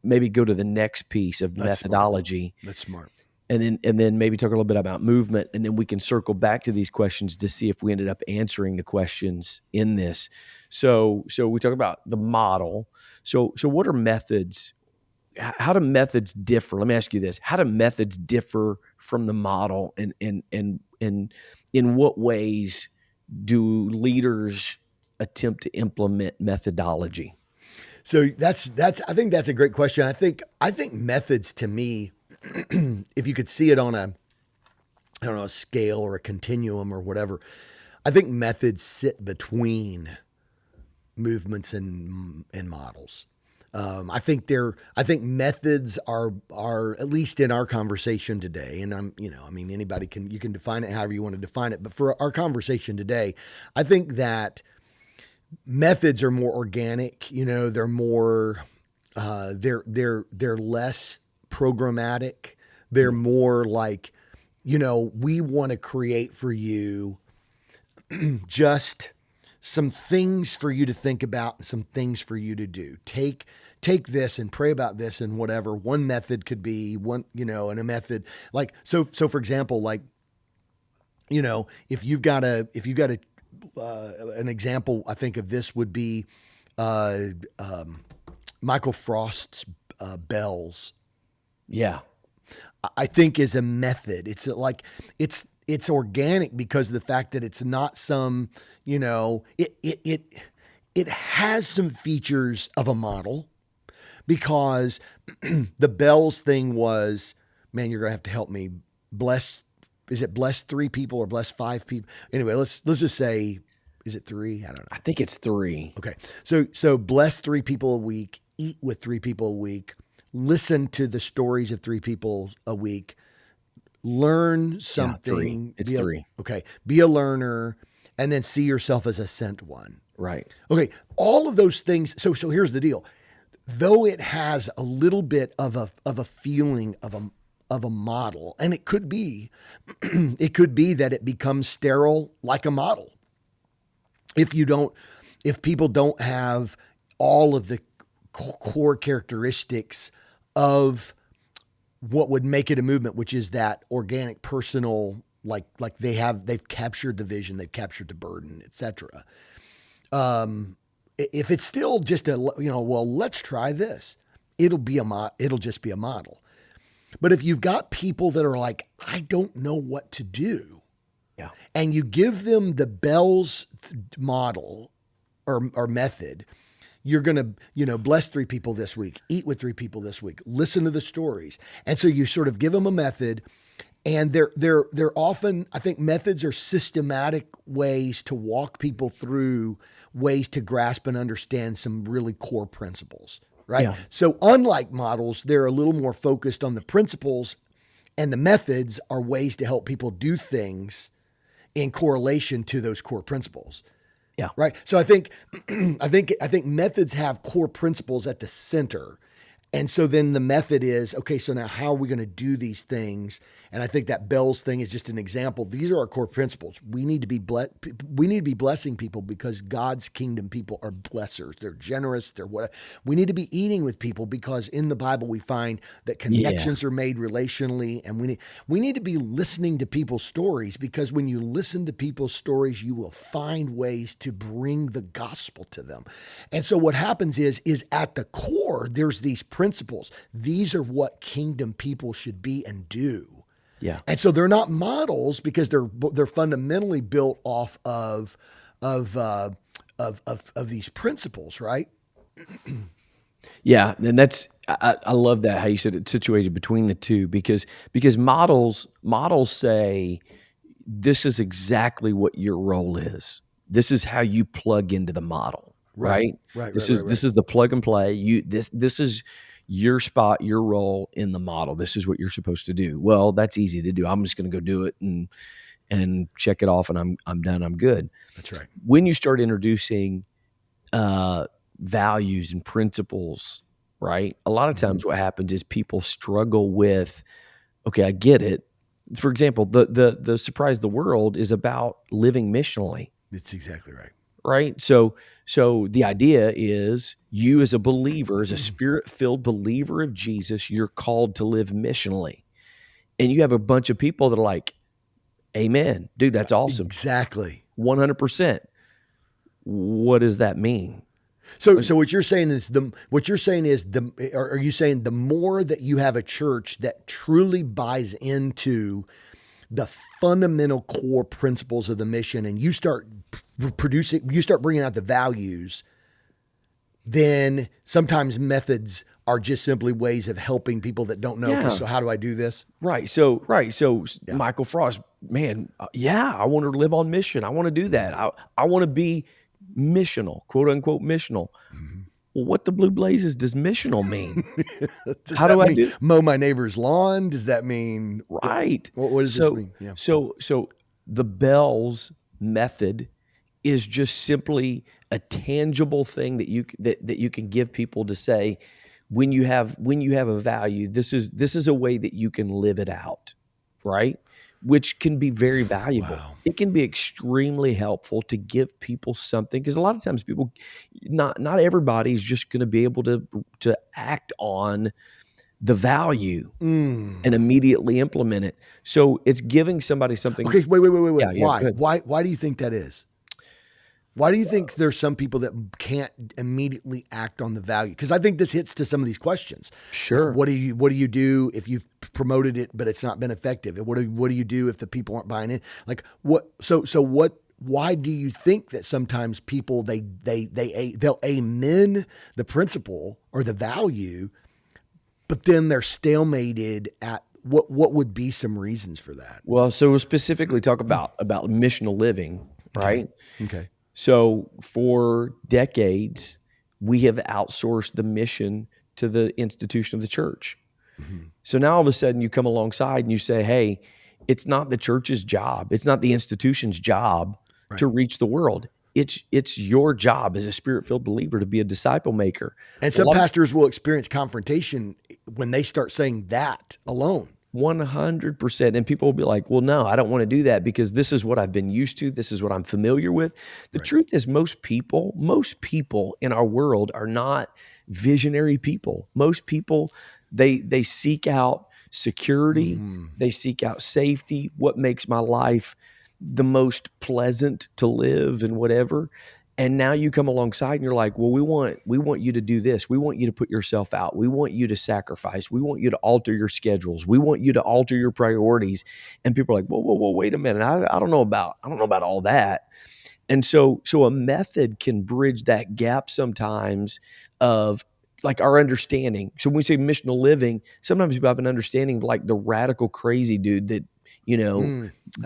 maybe go to the next piece of methodology. That's smart. And then maybe talk a little bit about movement, and then we can circle back to these questions to see if we ended up answering the questions in this. So we talk about the model. So what are methods how do methods differ? Let me ask you this: how do methods differ from the model, and in what ways do leaders attempt to implement methodology? So I think that's a great question. I think methods to me, if you could see it on a I don't know, a scale or a continuum or whatever, I think methods sit between movements and models. I think methods are at least in our conversation today, and anybody you can define it however you want to define it, but for our conversation today, I think that methods are more organic. They're more, they're less programmatic. They're more like, we want to create for you just some things for you to think about and some things for you to do. Take this and pray about this and whatever. One method could be one, and a method like, so for example, like, if you've got an example, I think of this would be, Michael Frost's, bells. Yeah. I think is a method. It's like, it's organic because of the fact that it's not some, it has some features of a model, because the bells thing was, man, you're gonna have to help me. Is it bless 3 people or bless 5 people? Anyway, let's just say, is it 3? I don't know. I think it's 3. Okay. So bless 3 people a week, eat with 3 people a week, listen to the stories of 3 people a week, learn something. Yeah, 3. It's 3. Okay. Be a learner, and then see yourself as a sent one. Right. Okay. All of those things. So here's the deal. Though it has a little bit of a feeling of a model, and it could be that it becomes sterile like a model. If people don't have all of the core characteristics of what would make it a movement, which is that organic, personal, like they've captured the vision, they've captured the burden, etc. If it's still just let's try this, it'll just be a model. But if you've got people that are like, I don't know what to do, Yeah. and you give them the bells model or method, you're going to, bless 3 people this week, eat with 3 people this week, listen to the stories. And so you sort of give them a method, and they're often, I think methods are systematic ways to walk people through ways to grasp and understand some really core principles, right? Yeah. So unlike models, they're a little more focused on the principles, and the methods are ways to help people do things in correlation to those core principles. Yeah. Right. So I think methods have core principles at the center. And so then the method is, okay, so now how are we going to do these things? And I think that bells thing is just an example. These are our core principles. We need to be blessing people because God's kingdom people are blessers. They're generous. They're what we need to be eating with people, because in the Bible we find that connections are made relationally, and we need to be listening to people's stories, because when you listen to people's stories, you will find ways to bring the gospel to them. And so what happens is at the core, there's these principles. These are what kingdom people should be and do. Yeah. And so they're not models because they're fundamentally built off of these principles, right? Yeah, and I love that how you said it's situated between the two, because models say this is exactly what your role is. This is how you plug into the model, right? This is the plug and play. This is your spot, your role in the model. This is what you're supposed to do. Well, that's easy to do. I'm just going to go do it and check it off, and I'm done. I'm good. That's right. When you start introducing values and principles, right? A lot of times what happens is people struggle with, okay, I get it. For example, the Surprise the World is about living missionally. It's exactly right. Right? So the idea is you as a believer, as a spirit-filled believer of Jesus, you're called to live missionally. And you have a bunch of people that are like, amen, dude, that's awesome. Exactly. 100%. What does that mean? So what you're saying is are you saying the more that you have a church that truly buys into the fundamental core principles of the mission, and you start bringing out the values, then sometimes methods are just simply ways of helping people that don't know. Okay, Yeah. so how do I do this? Right. So Michael Frost, man, I want to live on mission. I want to do that. I want to be missional, quote unquote missional. Well, what the blue blazes does missional mean? Does How that do I mean do? mow my neighbor's lawn? Does that mean Right. What does this mean? Yeah. So the bells method is just simply a tangible thing that you can give people to say, when you have a value, this is a way that you can live it out, right? Which can be very valuable. Wow. It can be extremely helpful to give people something, because a lot of times people, not everybody's just going to be able to act on the value and immediately implement it. So it's giving somebody something. Okay, wait. Yeah, go Why? ahead. Why do you think that is? Why do you think there's some people that can't immediately act on the value? Because I think this hits to some of these questions. Sure. What do you do if you've promoted it but it's not been effective? And what do you do if the people aren't buying in? Like what? So what? Why do you think that sometimes people they'll amen the principle or the value, but then they're stalemated at what would be some reasons for that? Well, so we'll specifically talk about missional living, right? Okay. So for decades, we have outsourced the mission to the institution of the church. So now all of a sudden you come alongside and you say, hey, it's not the church's job. It's not the institution's job to reach the world. It's your job as a spirit-filled believer to be a disciple maker. And some pastors will experience confrontation when they start saying that alone. 100%. And people will be like, well, no, I don't want to do that because this is what I've been used to. This is what I'm familiar with. The truth is most people in our world are not visionary people. Most people, they seek out security. They seek out safety. What makes my life the most pleasant to live and whatever. And now you come alongside and you're like, well, we want you to do this. We want you to put yourself out. We want you to sacrifice. We want you to alter your schedules. We want you to alter your priorities. And people are like, whoa, wait a minute. I don't know about all that. And so a method can bridge that gap sometimes of like our understanding. So when we say missional living, sometimes people have an understanding of like the radical crazy dude that,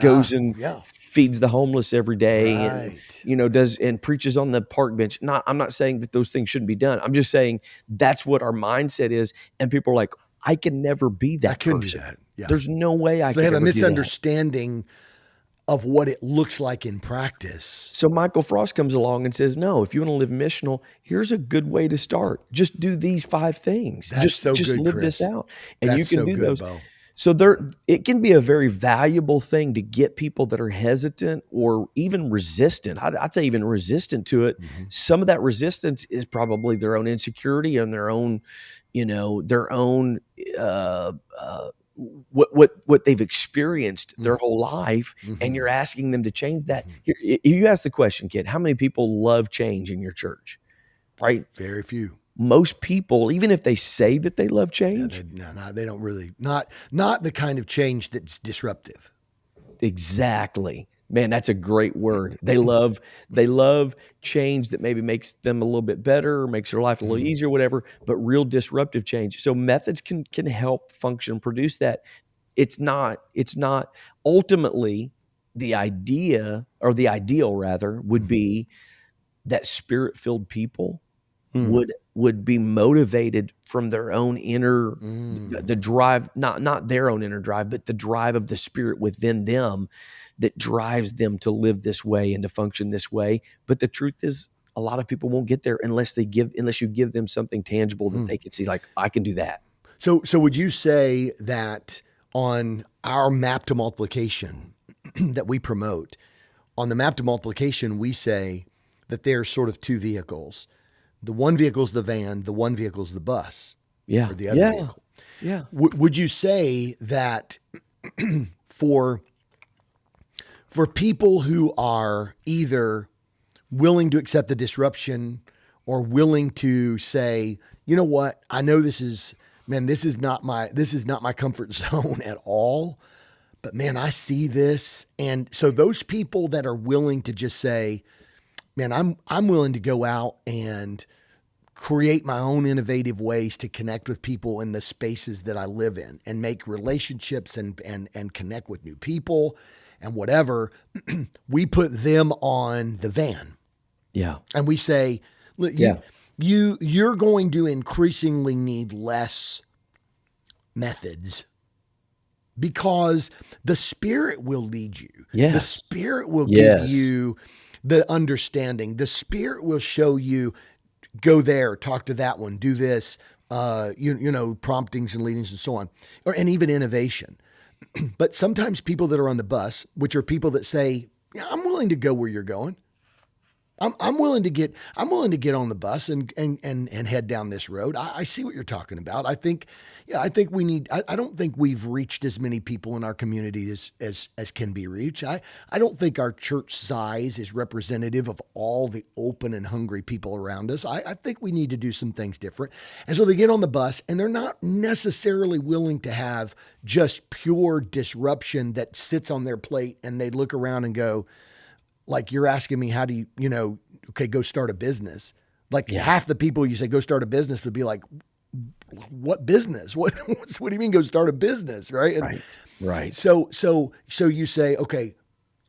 goes and feeds the homeless every day and, does and preaches on the park bench. I'm not saying that those things shouldn't be done. I'm just saying that's what our mindset is. And people are like, I can never be that I couldn't person. do that. Yeah. There's no way I can. They have a ever do that. misunderstanding of what it looks like in practice. So Michael Frost comes along and says, no, if you want to live missional, here's a good way to start. Just do these 5 things. That's just good, live Chris. this out. And That's you can so do good, those. Bo. So it can be a very valuable thing to get people that are hesitant or even resistant. I'd say even resistant to it. Some of that resistance is probably their own insecurity and their own, what they've experienced their whole life, and you're asking them to change that. You ask the question, kid, how many people love change in your church? Right? Very few. Most people, even if they say that they love change, they don't really, not the kind of change that's disruptive. Exactly. Man, that's a great word. They love change that maybe makes them a little bit better or makes their life a little easier, whatever, but real disruptive change. So methods can help function and produce that. It's not ultimately the idea, or the ideal rather, would be that spirit-filled people would be motivated from their own inner, the drive, not their own inner drive, but the drive of the Spirit within them that drives them to live this way and to function this way. But the truth is, a lot of people won't get there unless you give them something tangible that they can see, like, I can do that. So would you say that on our map to multiplication that we promote, on the map to multiplication, we say that there's sort of 2 vehicles. The one vehicle is the van, the one vehicle is the bus. Yeah. Or the other vehicle. Yeah. Would you say that for people who are either willing to accept the disruption or willing to say, you know what, I know this is not my comfort zone at all, but man, I see this. And so those people that are willing to just say, man, I'm willing to go out and create my own innovative ways to connect with people in the spaces that I live in and make relationships and connect with new people and whatever. We put them on the van. Yeah. And we say, look, you're going to increasingly need less methods because the Spirit will lead you. Yes. The Spirit will give you the understanding. The Spirit will show you, go there, talk to that one, do this, promptings and leadings and so on, and even innovation. But sometimes people that are on the bus, which are people that say, yeah, I'm willing to go where you're going. I'm willing to get on the bus and head down this road. I see what you're talking about. I think we need. I don't think we've reached as many people in our community as can be reached. I don't think our church size is representative of all the open and hungry people around us. I think we need to do some things different. And so they get on the bus and they're not necessarily willing to have just pure disruption that sits on their plate, and they look around and go, like, you're asking me, how do you, okay, go start a business. Like half the people you say go start a business would be like, what business? What do you mean go start a business? Right. And right. So you say, okay,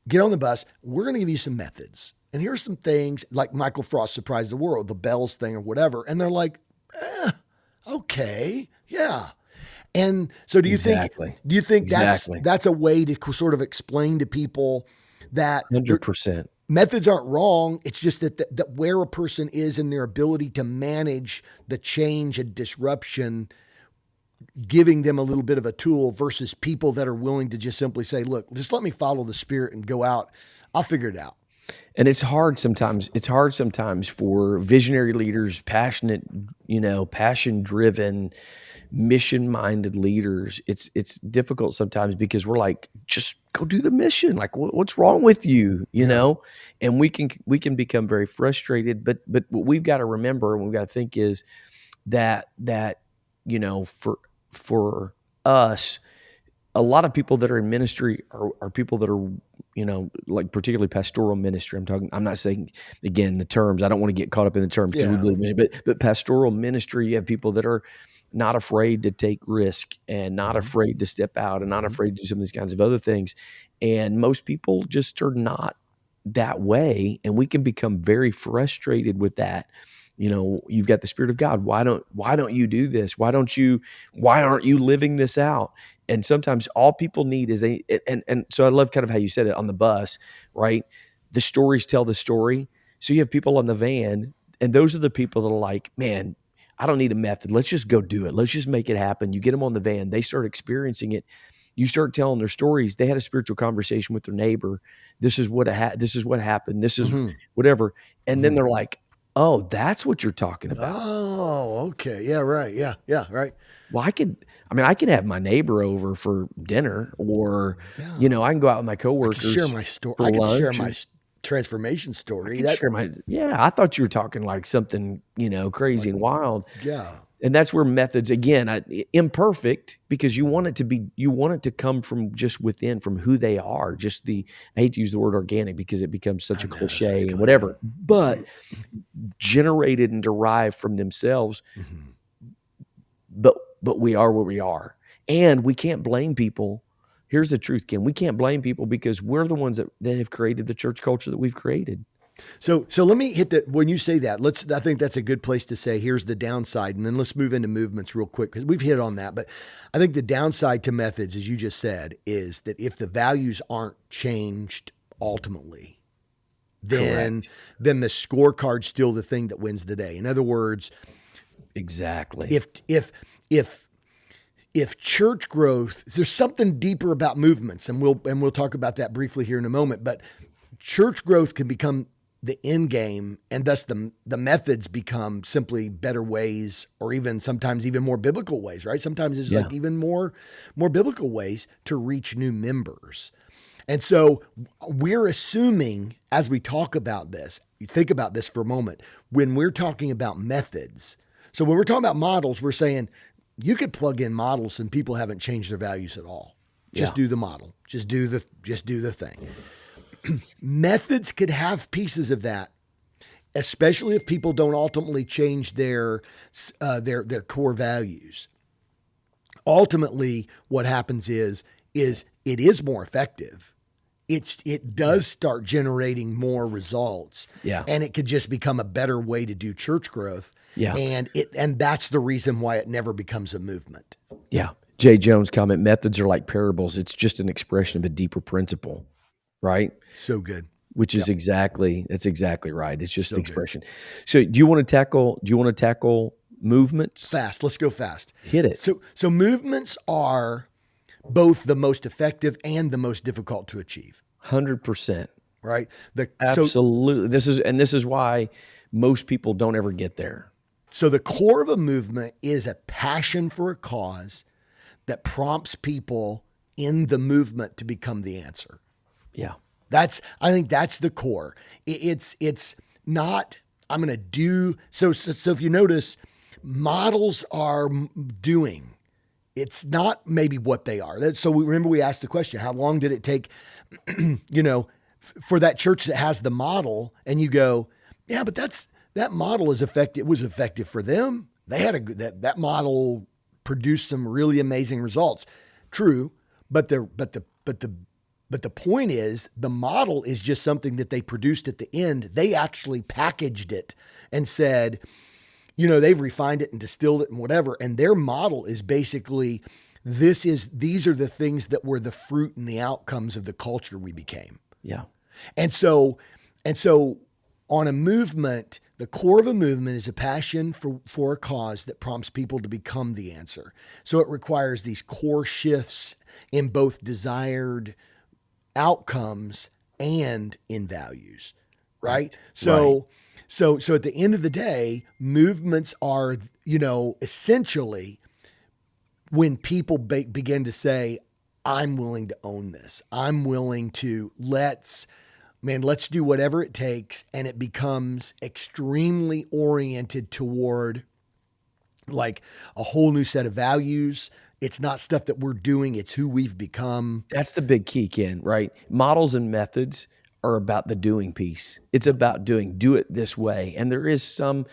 get on the bus. We're going to give you some methods. And here's some things like Michael Frost surprised the world, the bells thing or whatever. And they're like, okay, yeah. And so do you think that's a way to sort of explain to people that 100% methods aren't wrong? It's just that where a person is in their ability to manage the change and disruption, giving them a little bit of a tool versus people that are willing to just simply say, look, just let me follow the Spirit and go out. I'll figure it out. And it's hard sometimes for visionary leaders, passionate, passion-driven, mission-minded leaders. It's difficult sometimes because we're like, just go do the mission. Like, what's wrong with you? You know? And we can become very frustrated. But what we've got to remember and we've got to think is that for us, a lot of people that are in ministry are people that are, like particularly pastoral ministry. I'm not saying, again, the terms, I don't want to get caught up in the terms, because we believe, but pastoral ministry, you have people that are not afraid to take risk and not afraid to step out and not afraid to do some of these kinds of other things. And most people just are not that way. And we can become very frustrated with that. You've got the Spirit of God. Why don't you do this? Why aren't you living this out? And sometimes all people need is and so I love kind of how you said it on the bus, right? The stories tell the story. So you have people on the van, and those are the people that are like, man, I don't need a method. Let's just go do it. Let's just make it happen. You get them on the van. They start experiencing it. You start telling their stories. They had a spiritual conversation with their neighbor. This is what happened. This is whatever. And then they're like, oh, that's what you're talking about. Oh, okay. Yeah, right. Yeah, right. Well, I can have my neighbor over for dinner, or, I can go out with my coworkers. I can share my story. I can share my transformation story. I thought you were talking like something, crazy and wild. Yeah. And that's where methods, again, imperfect, because you want it to come from just within, from who they are. I hate to use the word organic because it becomes such a cliche and whatever, but generated and derived from themselves. But we are where we are, and we can't blame people. Here's the truth, Ken. We can't blame people because we're the ones that have created the church culture that we've created. So let me hit that. When you say that, I think that's a good place to say, here's the downside. And then let's move into movements real quick, because we've hit on that. But I think the downside to methods, as you just said, is that if the values aren't changed ultimately, then the scorecard's still the thing that wins the day. In other words, exactly. If church growth, there's something deeper about movements, and we'll talk about that briefly here in a moment, but church growth can become the end game, and thus the methods become simply better ways, or even sometimes even more biblical ways, right? Sometimes it's like even more biblical ways to reach new members. And so we're assuming, as we talk about this, you think about this for a moment, when we're talking about methods. So when we're talking about models, we're saying you could plug in models and people haven't changed their values at all. Just Yeah. do the model. Just do the thing. Methods could have pieces of that, especially if people don't ultimately change their core values. Ultimately, what happens is it is more effective. It does start generating more results, Yeah. and it could just become a better way to do church growth. Yeah. And that's the reason why it never becomes a movement. Yeah. Jay Jones comment, methods are like parables. It's just an expression of a deeper principle, right? So good. Which is that's exactly right. It's just So the good. expression. So do you want to tackle movements? Fast. Let's go fast. Hit it. So movements are both the most effective and the most difficult to achieve. 100%. Right? Absolutely. This is why most people don't ever get there. So the core of a movement is a passion for a cause that prompts people in the movement to become the answer. Yeah. I think that's the core. It's not, I'm going to do, so if you notice, models are doing. It's not maybe what they are. So remember we asked the question, how long did it take, for that church that has the model, and you go, yeah, but that model is effective. It was effective for them. They had that model produced some really amazing results. True, but the point is, the model is just something that they produced at the end. They actually packaged it and said, they've refined it and distilled it and whatever. And their model is basically, these are the things that were the fruit and the outcomes of the culture we became. Yeah. And so on a movement, the core of a movement is a passion for a cause that prompts people to become the answer. So it requires these core shifts in both desired outcomes and in values, right? So at the end of the day, movements are, essentially when people begin to say, I'm willing to own this. I'm willing to let's do whatever it takes. And it becomes extremely oriented toward like a whole new set of values. It's not stuff that we're doing. It's who we've become. That's the big key, Ken, right? Models and methods are about the doing piece. It's about do it this way. And there is some,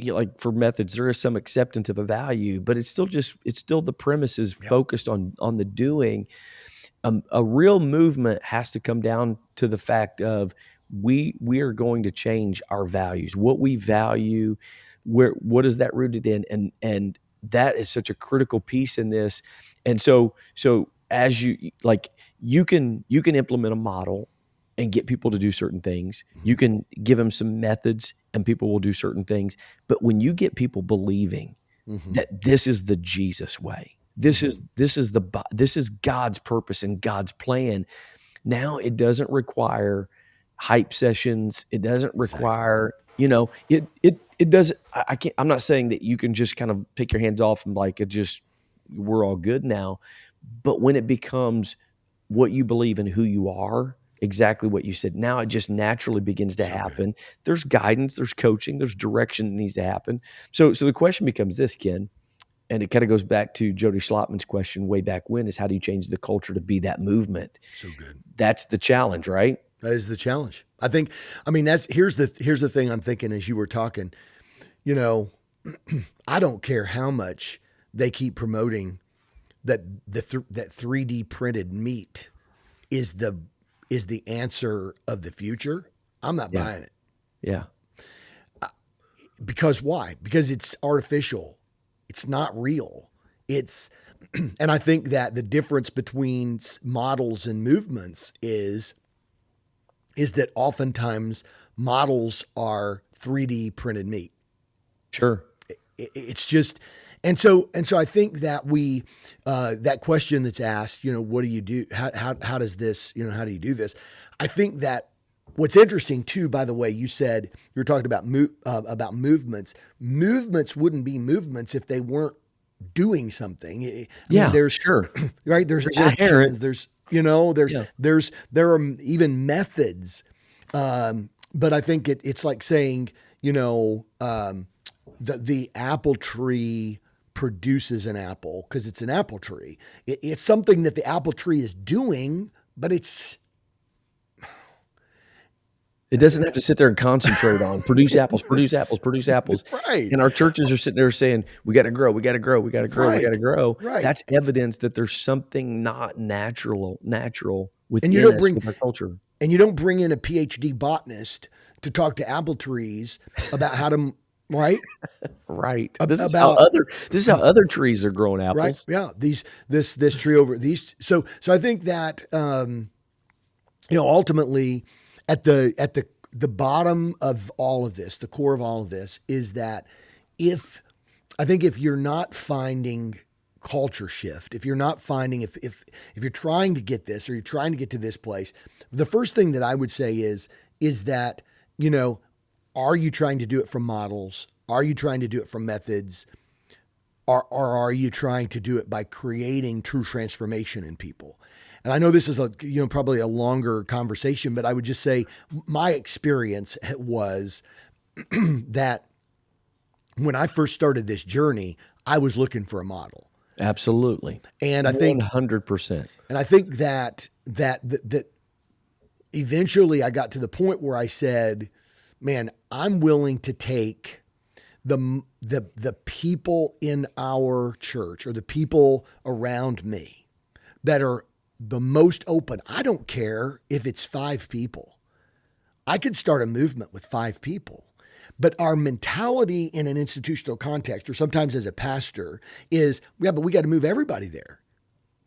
like for methods, there is some acceptance of a value, but it's still the premise is focused on the doing. A real movement has to come down to the fact of we are going to change our values, what we value, what is that rooted in, and that is such a critical piece in this. And so as you can implement a model and get people to do certain things. You can give them some methods and people will do certain things. But when you get people believing that this is the Jesus way, this is God's purpose and God's plan. Now it doesn't require hype sessions. It doesn't require, it doesn't, I can't, I'm not saying that you can just kind of take your hands off and we're all good now. But when it becomes what you believe and who you are, exactly what you said, now it just naturally begins to happen. Good. There's guidance, there's coaching, there's direction that needs to happen. So the question becomes this, Ken, and it kind of goes back to Jody Schlotman's question way back when, is how do you change the culture to be that movement? So good. That's the challenge, right? That is the challenge. Here's the thing I'm thinking as you were talking, I don't care how much they keep promoting that that 3D printed meat is the answer of the future. I'm not buying it. Yeah. Because why? Because it's artificial. It's not real. And I think that the difference between models and movements is that oftentimes models are 3D printed meat. Sure. It's just, and so I think that that question that's asked, what do you do? How does this, how do you do this? I think that what's interesting too, by the way, you said you were talking about movements. Movements wouldn't be movements if they weren't doing something. I mean, there's sure. right. There's actions. Yeah. There are even methods, but I think it's like saying, the apple tree produces an apple because it's an apple tree. It's something that the apple tree is doing, but It doesn't have to sit there and concentrate on produce apples, produce apples, produce apples. right, And our churches are sitting there saying, we got to grow, we got to grow, we got to grow, we got to grow. right. That's evidence that there's something not natural And you within don't us bring with our culture. and you don't bring in a PhD botanist to talk to apple trees about how to right. Right. Ab- This is about how other trees are growing right. apples. Yeah. This tree over these. So I think that ultimately at the bottom of all of this, the core of all of this is that if you're not finding culture shift, if you're not finding if you're trying to get this or you're trying to get to this place, the first thing that I would say is that, are you trying to do it from models? Are you trying to do it from methods? Or are you trying to do it by creating true transformation in people? And I know this is probably a longer conversation, but I would just say my experience was that when I first started this journey, I was looking for a model. Absolutely. And I think 100%. And I think that eventually I got to the point where I said, man, I'm willing to take the people in our church or the people around me that are the most open. I don't care if it's 5 people. I could start a movement with 5 people. But our mentality in an institutional context, or sometimes as a pastor, is, but we got to move everybody there.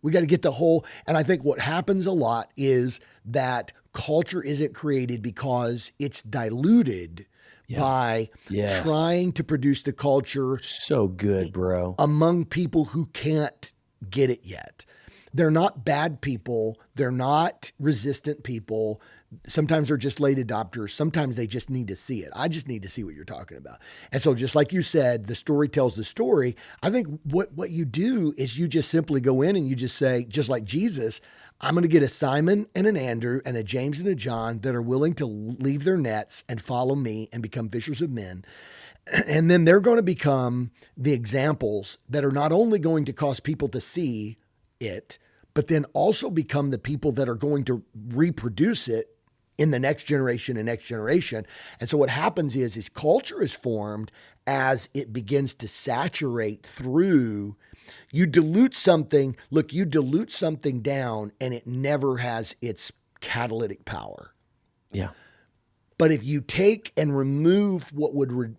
We got to get the whole, and I think what happens a lot is that culture isn't created because it's diluted by trying to produce the culture. So good, bro. Among people who can't get it yet. They're not bad people. They're not resistant people. Sometimes they're just late adopters. Sometimes they just need to see it. I just need to see what you're talking about. And so just like you said, the story tells the story. I think what you do is you just simply go in and you just say, just like Jesus, I'm going to get a Simon and an Andrew and a James and a John that are willing to leave their nets and follow me and become fishers of men. And then they're going to become the examples that are not only going to cause people to see it, but then also become the people that are going to reproduce it in the next generation and next generation. And so what happens is culture is formed as it begins to saturate through. You dilute something down and it never has its catalytic power. Yeah. But if you take and remove what would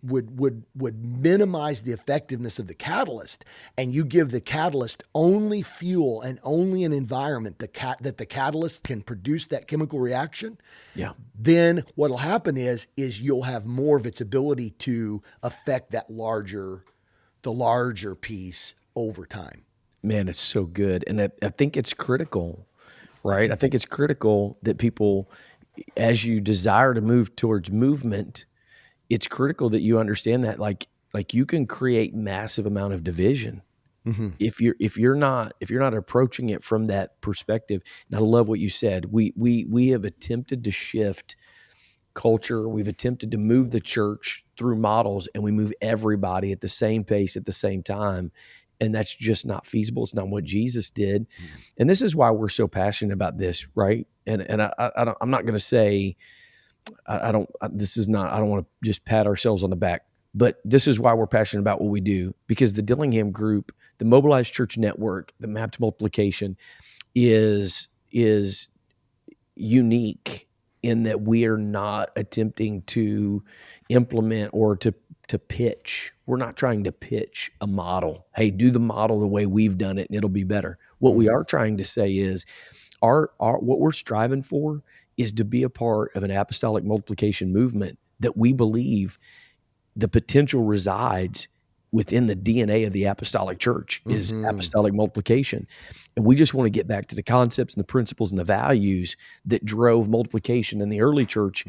minimize the effectiveness of the catalyst, and you give the catalyst only fuel and only an environment that the catalyst can produce that chemical reaction, then what'll happen is you'll have more of its ability to affect the larger piece over time. Man, it's so good. And I think it's critical, right? I think it's critical that people, as you desire to move towards movement, it's critical that you understand that like you can create massive amount of division if you're not approaching it from that perspective. And I love what you said. We have attempted to shift culture. We've attempted to move the church through models, and we move everybody at the same pace at the same time. And that's just not feasible. It's not what Jesus did. And this is why we're so passionate about this, right? And I'm not going to say, I don't want to just pat ourselves on the back, but this is why we're passionate about what we do, because the Dillingham Group, the Mobilized Church Network, the Map to Multiplication is unique in that we are not attempting to implement or to pitch. We're not trying to pitch a model. Hey, do the model the way we've done it and it'll be better. What we are trying to say is our what we're striving for is to be a part of an apostolic multiplication movement that we believe the potential resides within the DNA of the apostolic church is apostolic multiplication. And we just want to get back to the concepts and the principles and the values that drove multiplication in the early church.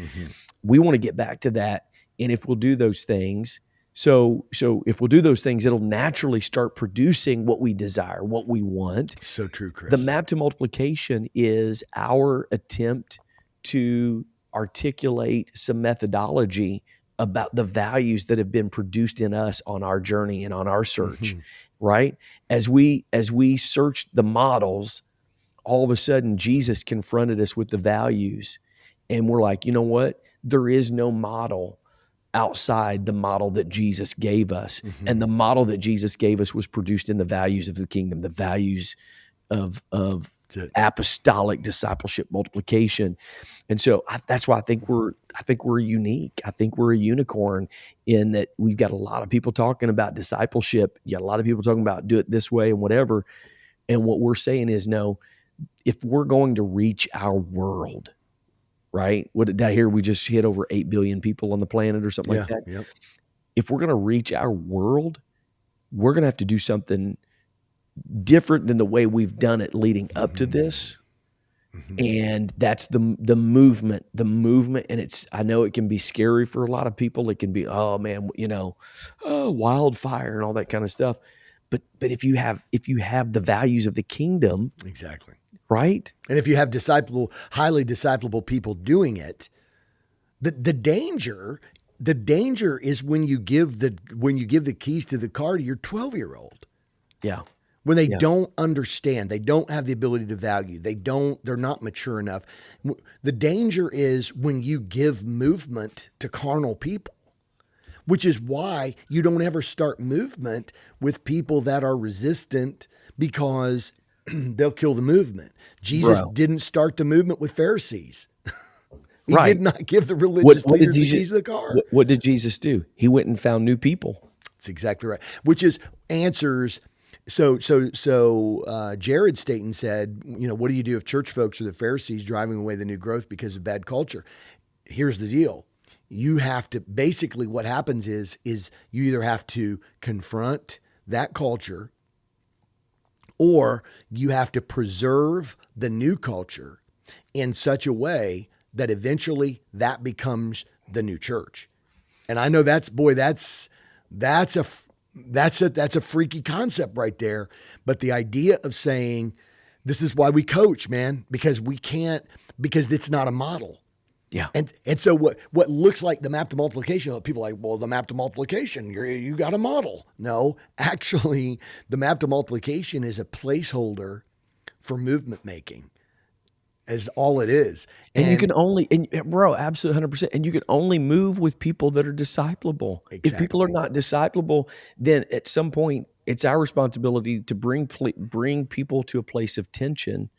We want to get back to that. And if we'll do those things, So if we'll do those things, it'll naturally start producing what we desire, what we want. So true, Chris. The map to multiplication is our attempt to articulate some methodology about the values that have been produced in us on our journey and on our search, right? As we searched the models, all of a sudden Jesus confronted us with the values, and we're like, you know what? There is no model outside the model that Jesus gave us. And the model that Jesus gave us was produced in the values of the kingdom, the values of apostolic discipleship multiplication. And so that's why I think we're unique. I think we're a unicorn in that we've got a lot of people talking about discipleship. You got a lot of people talking about do it this way and whatever. And what we're saying is, no, if we're going to reach our world, right? What did I hear? We just hit over 8 billion people on the planet or something like that. Yep. If we're going to reach our world, we're going to have to do something different than the way we've done it leading up to this. And that's the movement, and I know it can be scary for a lot of people. It can be, oh man, wildfire and all that kind of stuff. But if you have the values of the kingdom, exactly, right? And if you have highly disciplable people doing it, the danger is when you give the keys to the car to your 12-year-old. Yeah. When they don't understand, they don't have the ability to value, they're not mature enough. The danger is when you give movement to carnal people, which is why you don't ever start movement with people that are resistant, because they'll kill the movement. Jesus didn't start the movement with Pharisees. He did not give the religious leaders the keys to the car. What did Jesus do? He went and found new people. That's exactly right. Which is answers. So Jared Staten said, what do you do if church folks are the Pharisees driving away the new growth because of bad culture? Here's the deal. You have to, basically what happens is you either have to confront that culture, or you have to preserve the new culture in such a way that eventually that becomes the new church. And I know that's a freaky concept right there. But the idea of saying, this is why we coach, man, because it's not a model. Yeah. And so what looks like the map to multiplication, people are like, well, the map to multiplication, you got a model. No, actually the map to multiplication is a placeholder for movement making. Is all it is. And you can only, bro, absolutely 100%. And you can only move with people that are disciplable. Exactly. If people are not disciplable, then at some point it's our responsibility to bring people to a place of tension,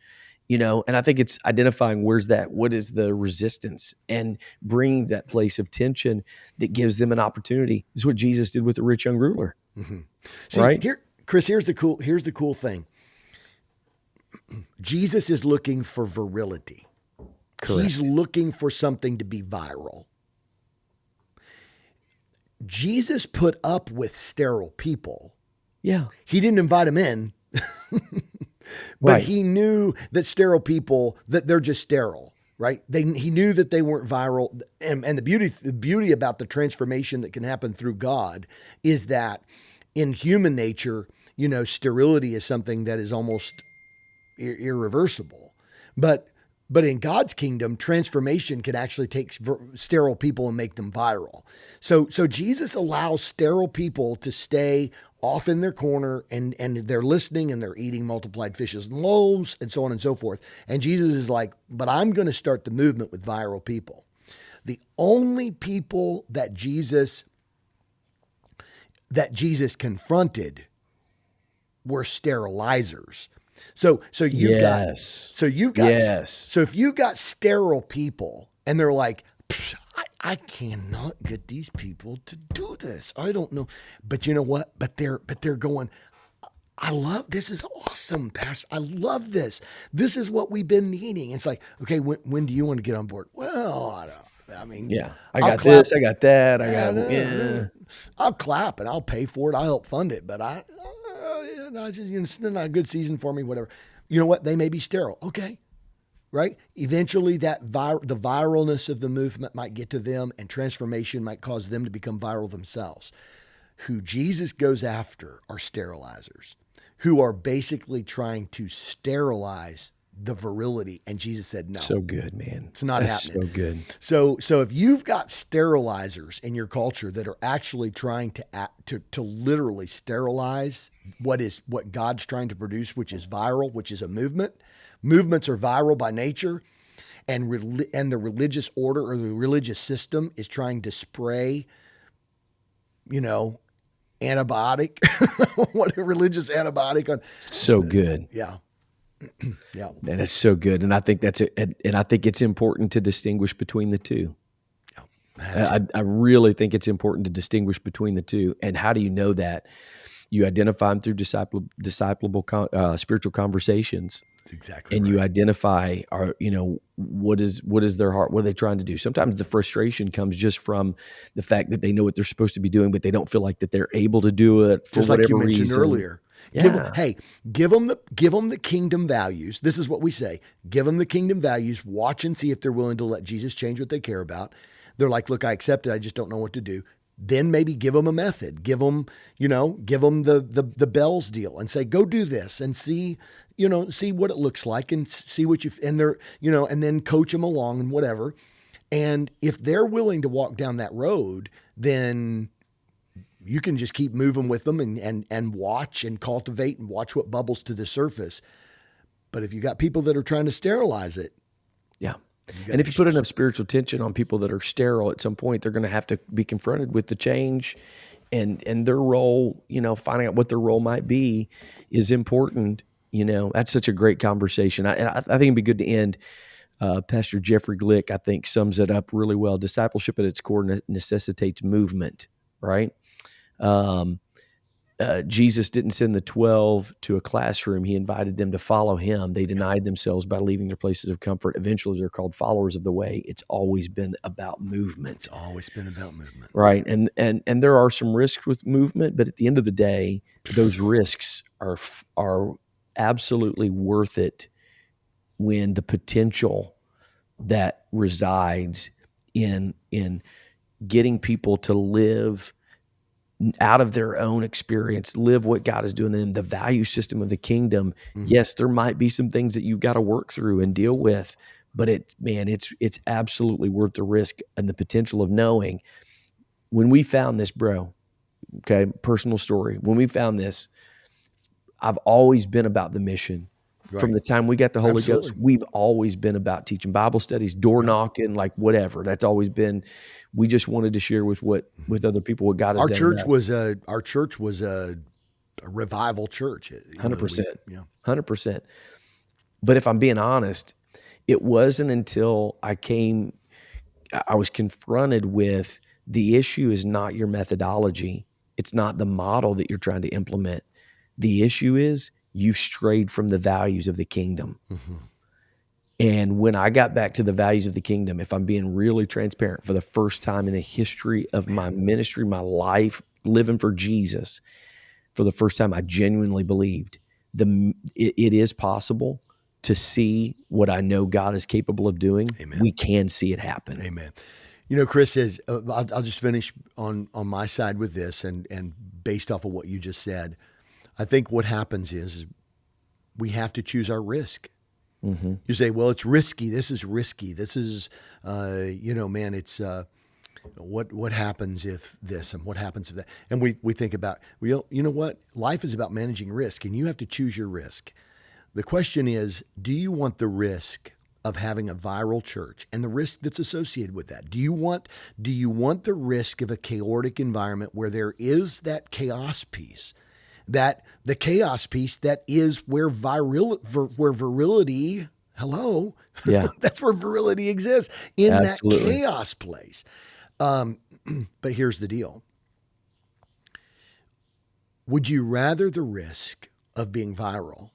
and I think it's identifying what is the resistance, and bringing that place of tension that gives them an opportunity. This is what Jesus did with the rich young ruler. See, right? Chris, here's the cool thing. Jesus is looking for virility. Correct. He's looking for something to be viral. Jesus put up with sterile people. Yeah. He didn't invite them in, but he knew that sterile people, that they're just sterile, right? He knew that they weren't viral. And the beauty about the transformation that can happen through God is that in human nature, sterility is something that is almost irreversible, but in God's kingdom, transformation can actually take sterile people and make them viral. So Jesus allows sterile people to stay off in their corner, and they're listening, and they're eating multiplied fishes and loaves and so on and so forth. And Jesus is like, but I'm going to start the movement with viral people. The only people that Jesus confronted were sterilizers. So if you got sterile people and they're like, I cannot get these people to do this. I don't know. But you know what? But they're going, this is awesome, Pastor. I love this. This is what we've been needing. It's like, okay, when do you want to get on board? Well, I got this, I got that. I'll clap and I'll pay for it. I'll help fund it, but it's not a good season for me, whatever. You know what? They may be sterile. Okay. Right? Eventually the viralness of the movement might get to them, and transformation might cause them to become viral themselves. Who Jesus goes after are sterilizers who are basically trying to sterilize the virility. And Jesus said, no, So good, man. it's not That's happening. so good. So if you've got sterilizers in your culture that are actually trying to literally sterilize what God's trying to produce, which is viral, which is a movement. Movements are viral by nature, and the religious order or the religious system is trying to spray, antibiotic, what a religious antibiotic on. So good. Yeah. Yeah. Man, it's so good. And I think that's it. And I think it's important to distinguish between the two. I really think it's important to distinguish between the two. And how do you know that? You identify them through disciplable spiritual conversations. That's exactly and right. You identify, what is their heart? What are they trying to do? Sometimes the frustration comes just from the fact that they know what they're supposed to be doing, but they don't feel like that they're able to do it for just whatever like you mentioned reason. Earlier. Yeah. Give them the kingdom values. This is what we say. Give them the kingdom values. Watch and see if they're willing to let Jesus change what they care about. They're like, look, I accept it. I just don't know what to do. Then maybe give them a method. Give them the bells deal and say, go do this and see what it looks like and see what and they're, and then coach them along and whatever. And if they're willing to walk down that road, then you can just keep moving with them and watch and cultivate and watch what bubbles to the surface. But if you got people that are trying to sterilize it. Yeah. And if you put enough spiritual tension on people that are sterile, at some point, they're going to have to be confronted with the change and their role, finding out what their role might be is important. That's such a great conversation. I think it'd be good to end. Pastor Jeffrey Glick, I think, sums it up really well. Discipleship at its core necessitates movement, right? Jesus didn't send the 12 to a classroom. He invited them to follow him. They denied themselves by leaving their places of comfort. Eventually, they're called followers of the way. It's always been about movement. It's always been about movement. Right. And there are some risks with movement, but at the end of the day, those risks are absolutely worth it when the potential that resides in getting people to live out of their own experience, live what God is doing in the value system of the kingdom. Mm-hmm. Yes, there might be some things that you've got to work through and deal with, but it's absolutely worth the risk and the potential of knowing. When we found this, bro, okay, personal story. When we found this, I've always been about the mission. Right. From the time we got the Holy Ghost, we've always been about teaching Bible studies, door knocking, like whatever. That's always been. We just wanted to share with other people what God has done. Our church was a revival church. 100%. 100%. But if I'm being honest, it wasn't until I was confronted with the issue is not your methodology. It's not the model that you're trying to implement. The issue is you've strayed from the values of the kingdom. Mm-hmm. And when I got back to the values of the kingdom, if I'm being really transparent, for the first time in the history of my ministry, my life, living for Jesus, for the first time, I genuinely believed it is possible to see what I know God is capable of doing. Amen. We can see it happen. Amen. Chris says, I'll just finish on my side with this, and based off of what you just said, I think what happens is we have to choose our risk. Mm-hmm. You say, well, it's risky. This is risky. This is, man, it's what happens if this and what happens if that? And we think about, you know what? Life is about managing risk, and you have to choose your risk. The question is, do you want the risk of having a viral church and the risk that's associated with that? Do you want the risk of a chaotic environment where there is that chaos piece? That the chaos piece that is where virility, hello, yeah, that's where virility exists, in Absolutely. That chaos place. But here's the deal. Would you rather the risk of being viral,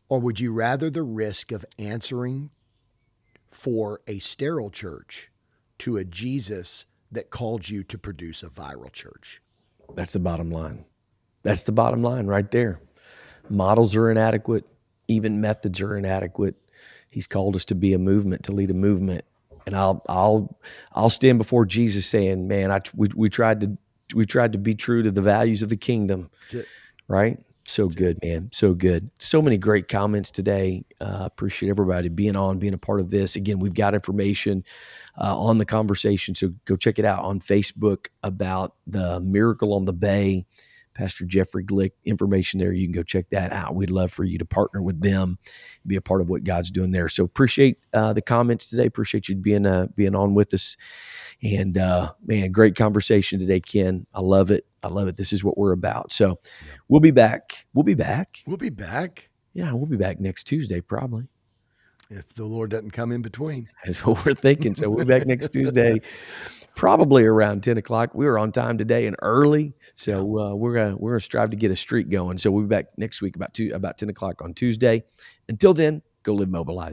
or would you rather the risk of answering for a sterile church to a Jesus that called you to produce a viral church? That's the bottom line. That's the bottom line right there. Models are inadequate. Even methods are inadequate. He's called us to be a movement, to lead a movement. And I'll stand before Jesus saying, man, we tried we tried to be true to the values of the kingdom, That's it. right? So good, man. So good. So many great comments today. Appreciate everybody being a part of this. Again, we've got information on the conversation, so go check it out on Facebook about the Miracle on the Bay. Pastor Jeffrey Glick, information there. You can go check that out. We'd love for you to partner with them, be a part of what God's doing there. So appreciate the comments today. Appreciate you being on with us. And man, great conversation today, Ken. I love it. I love it. This is what we're about. So we'll be back. We'll be back. We'll be back. Yeah, we'll be back next Tuesday, probably. If the Lord doesn't come in between. That's what we're thinking. So we'll be back next Tuesday, probably around 10 o'clock. We were on time today and early. So we're gonna strive to get a streak going. So we'll be back next week about 10 o'clock on Tuesday. Until then, go live mobilized.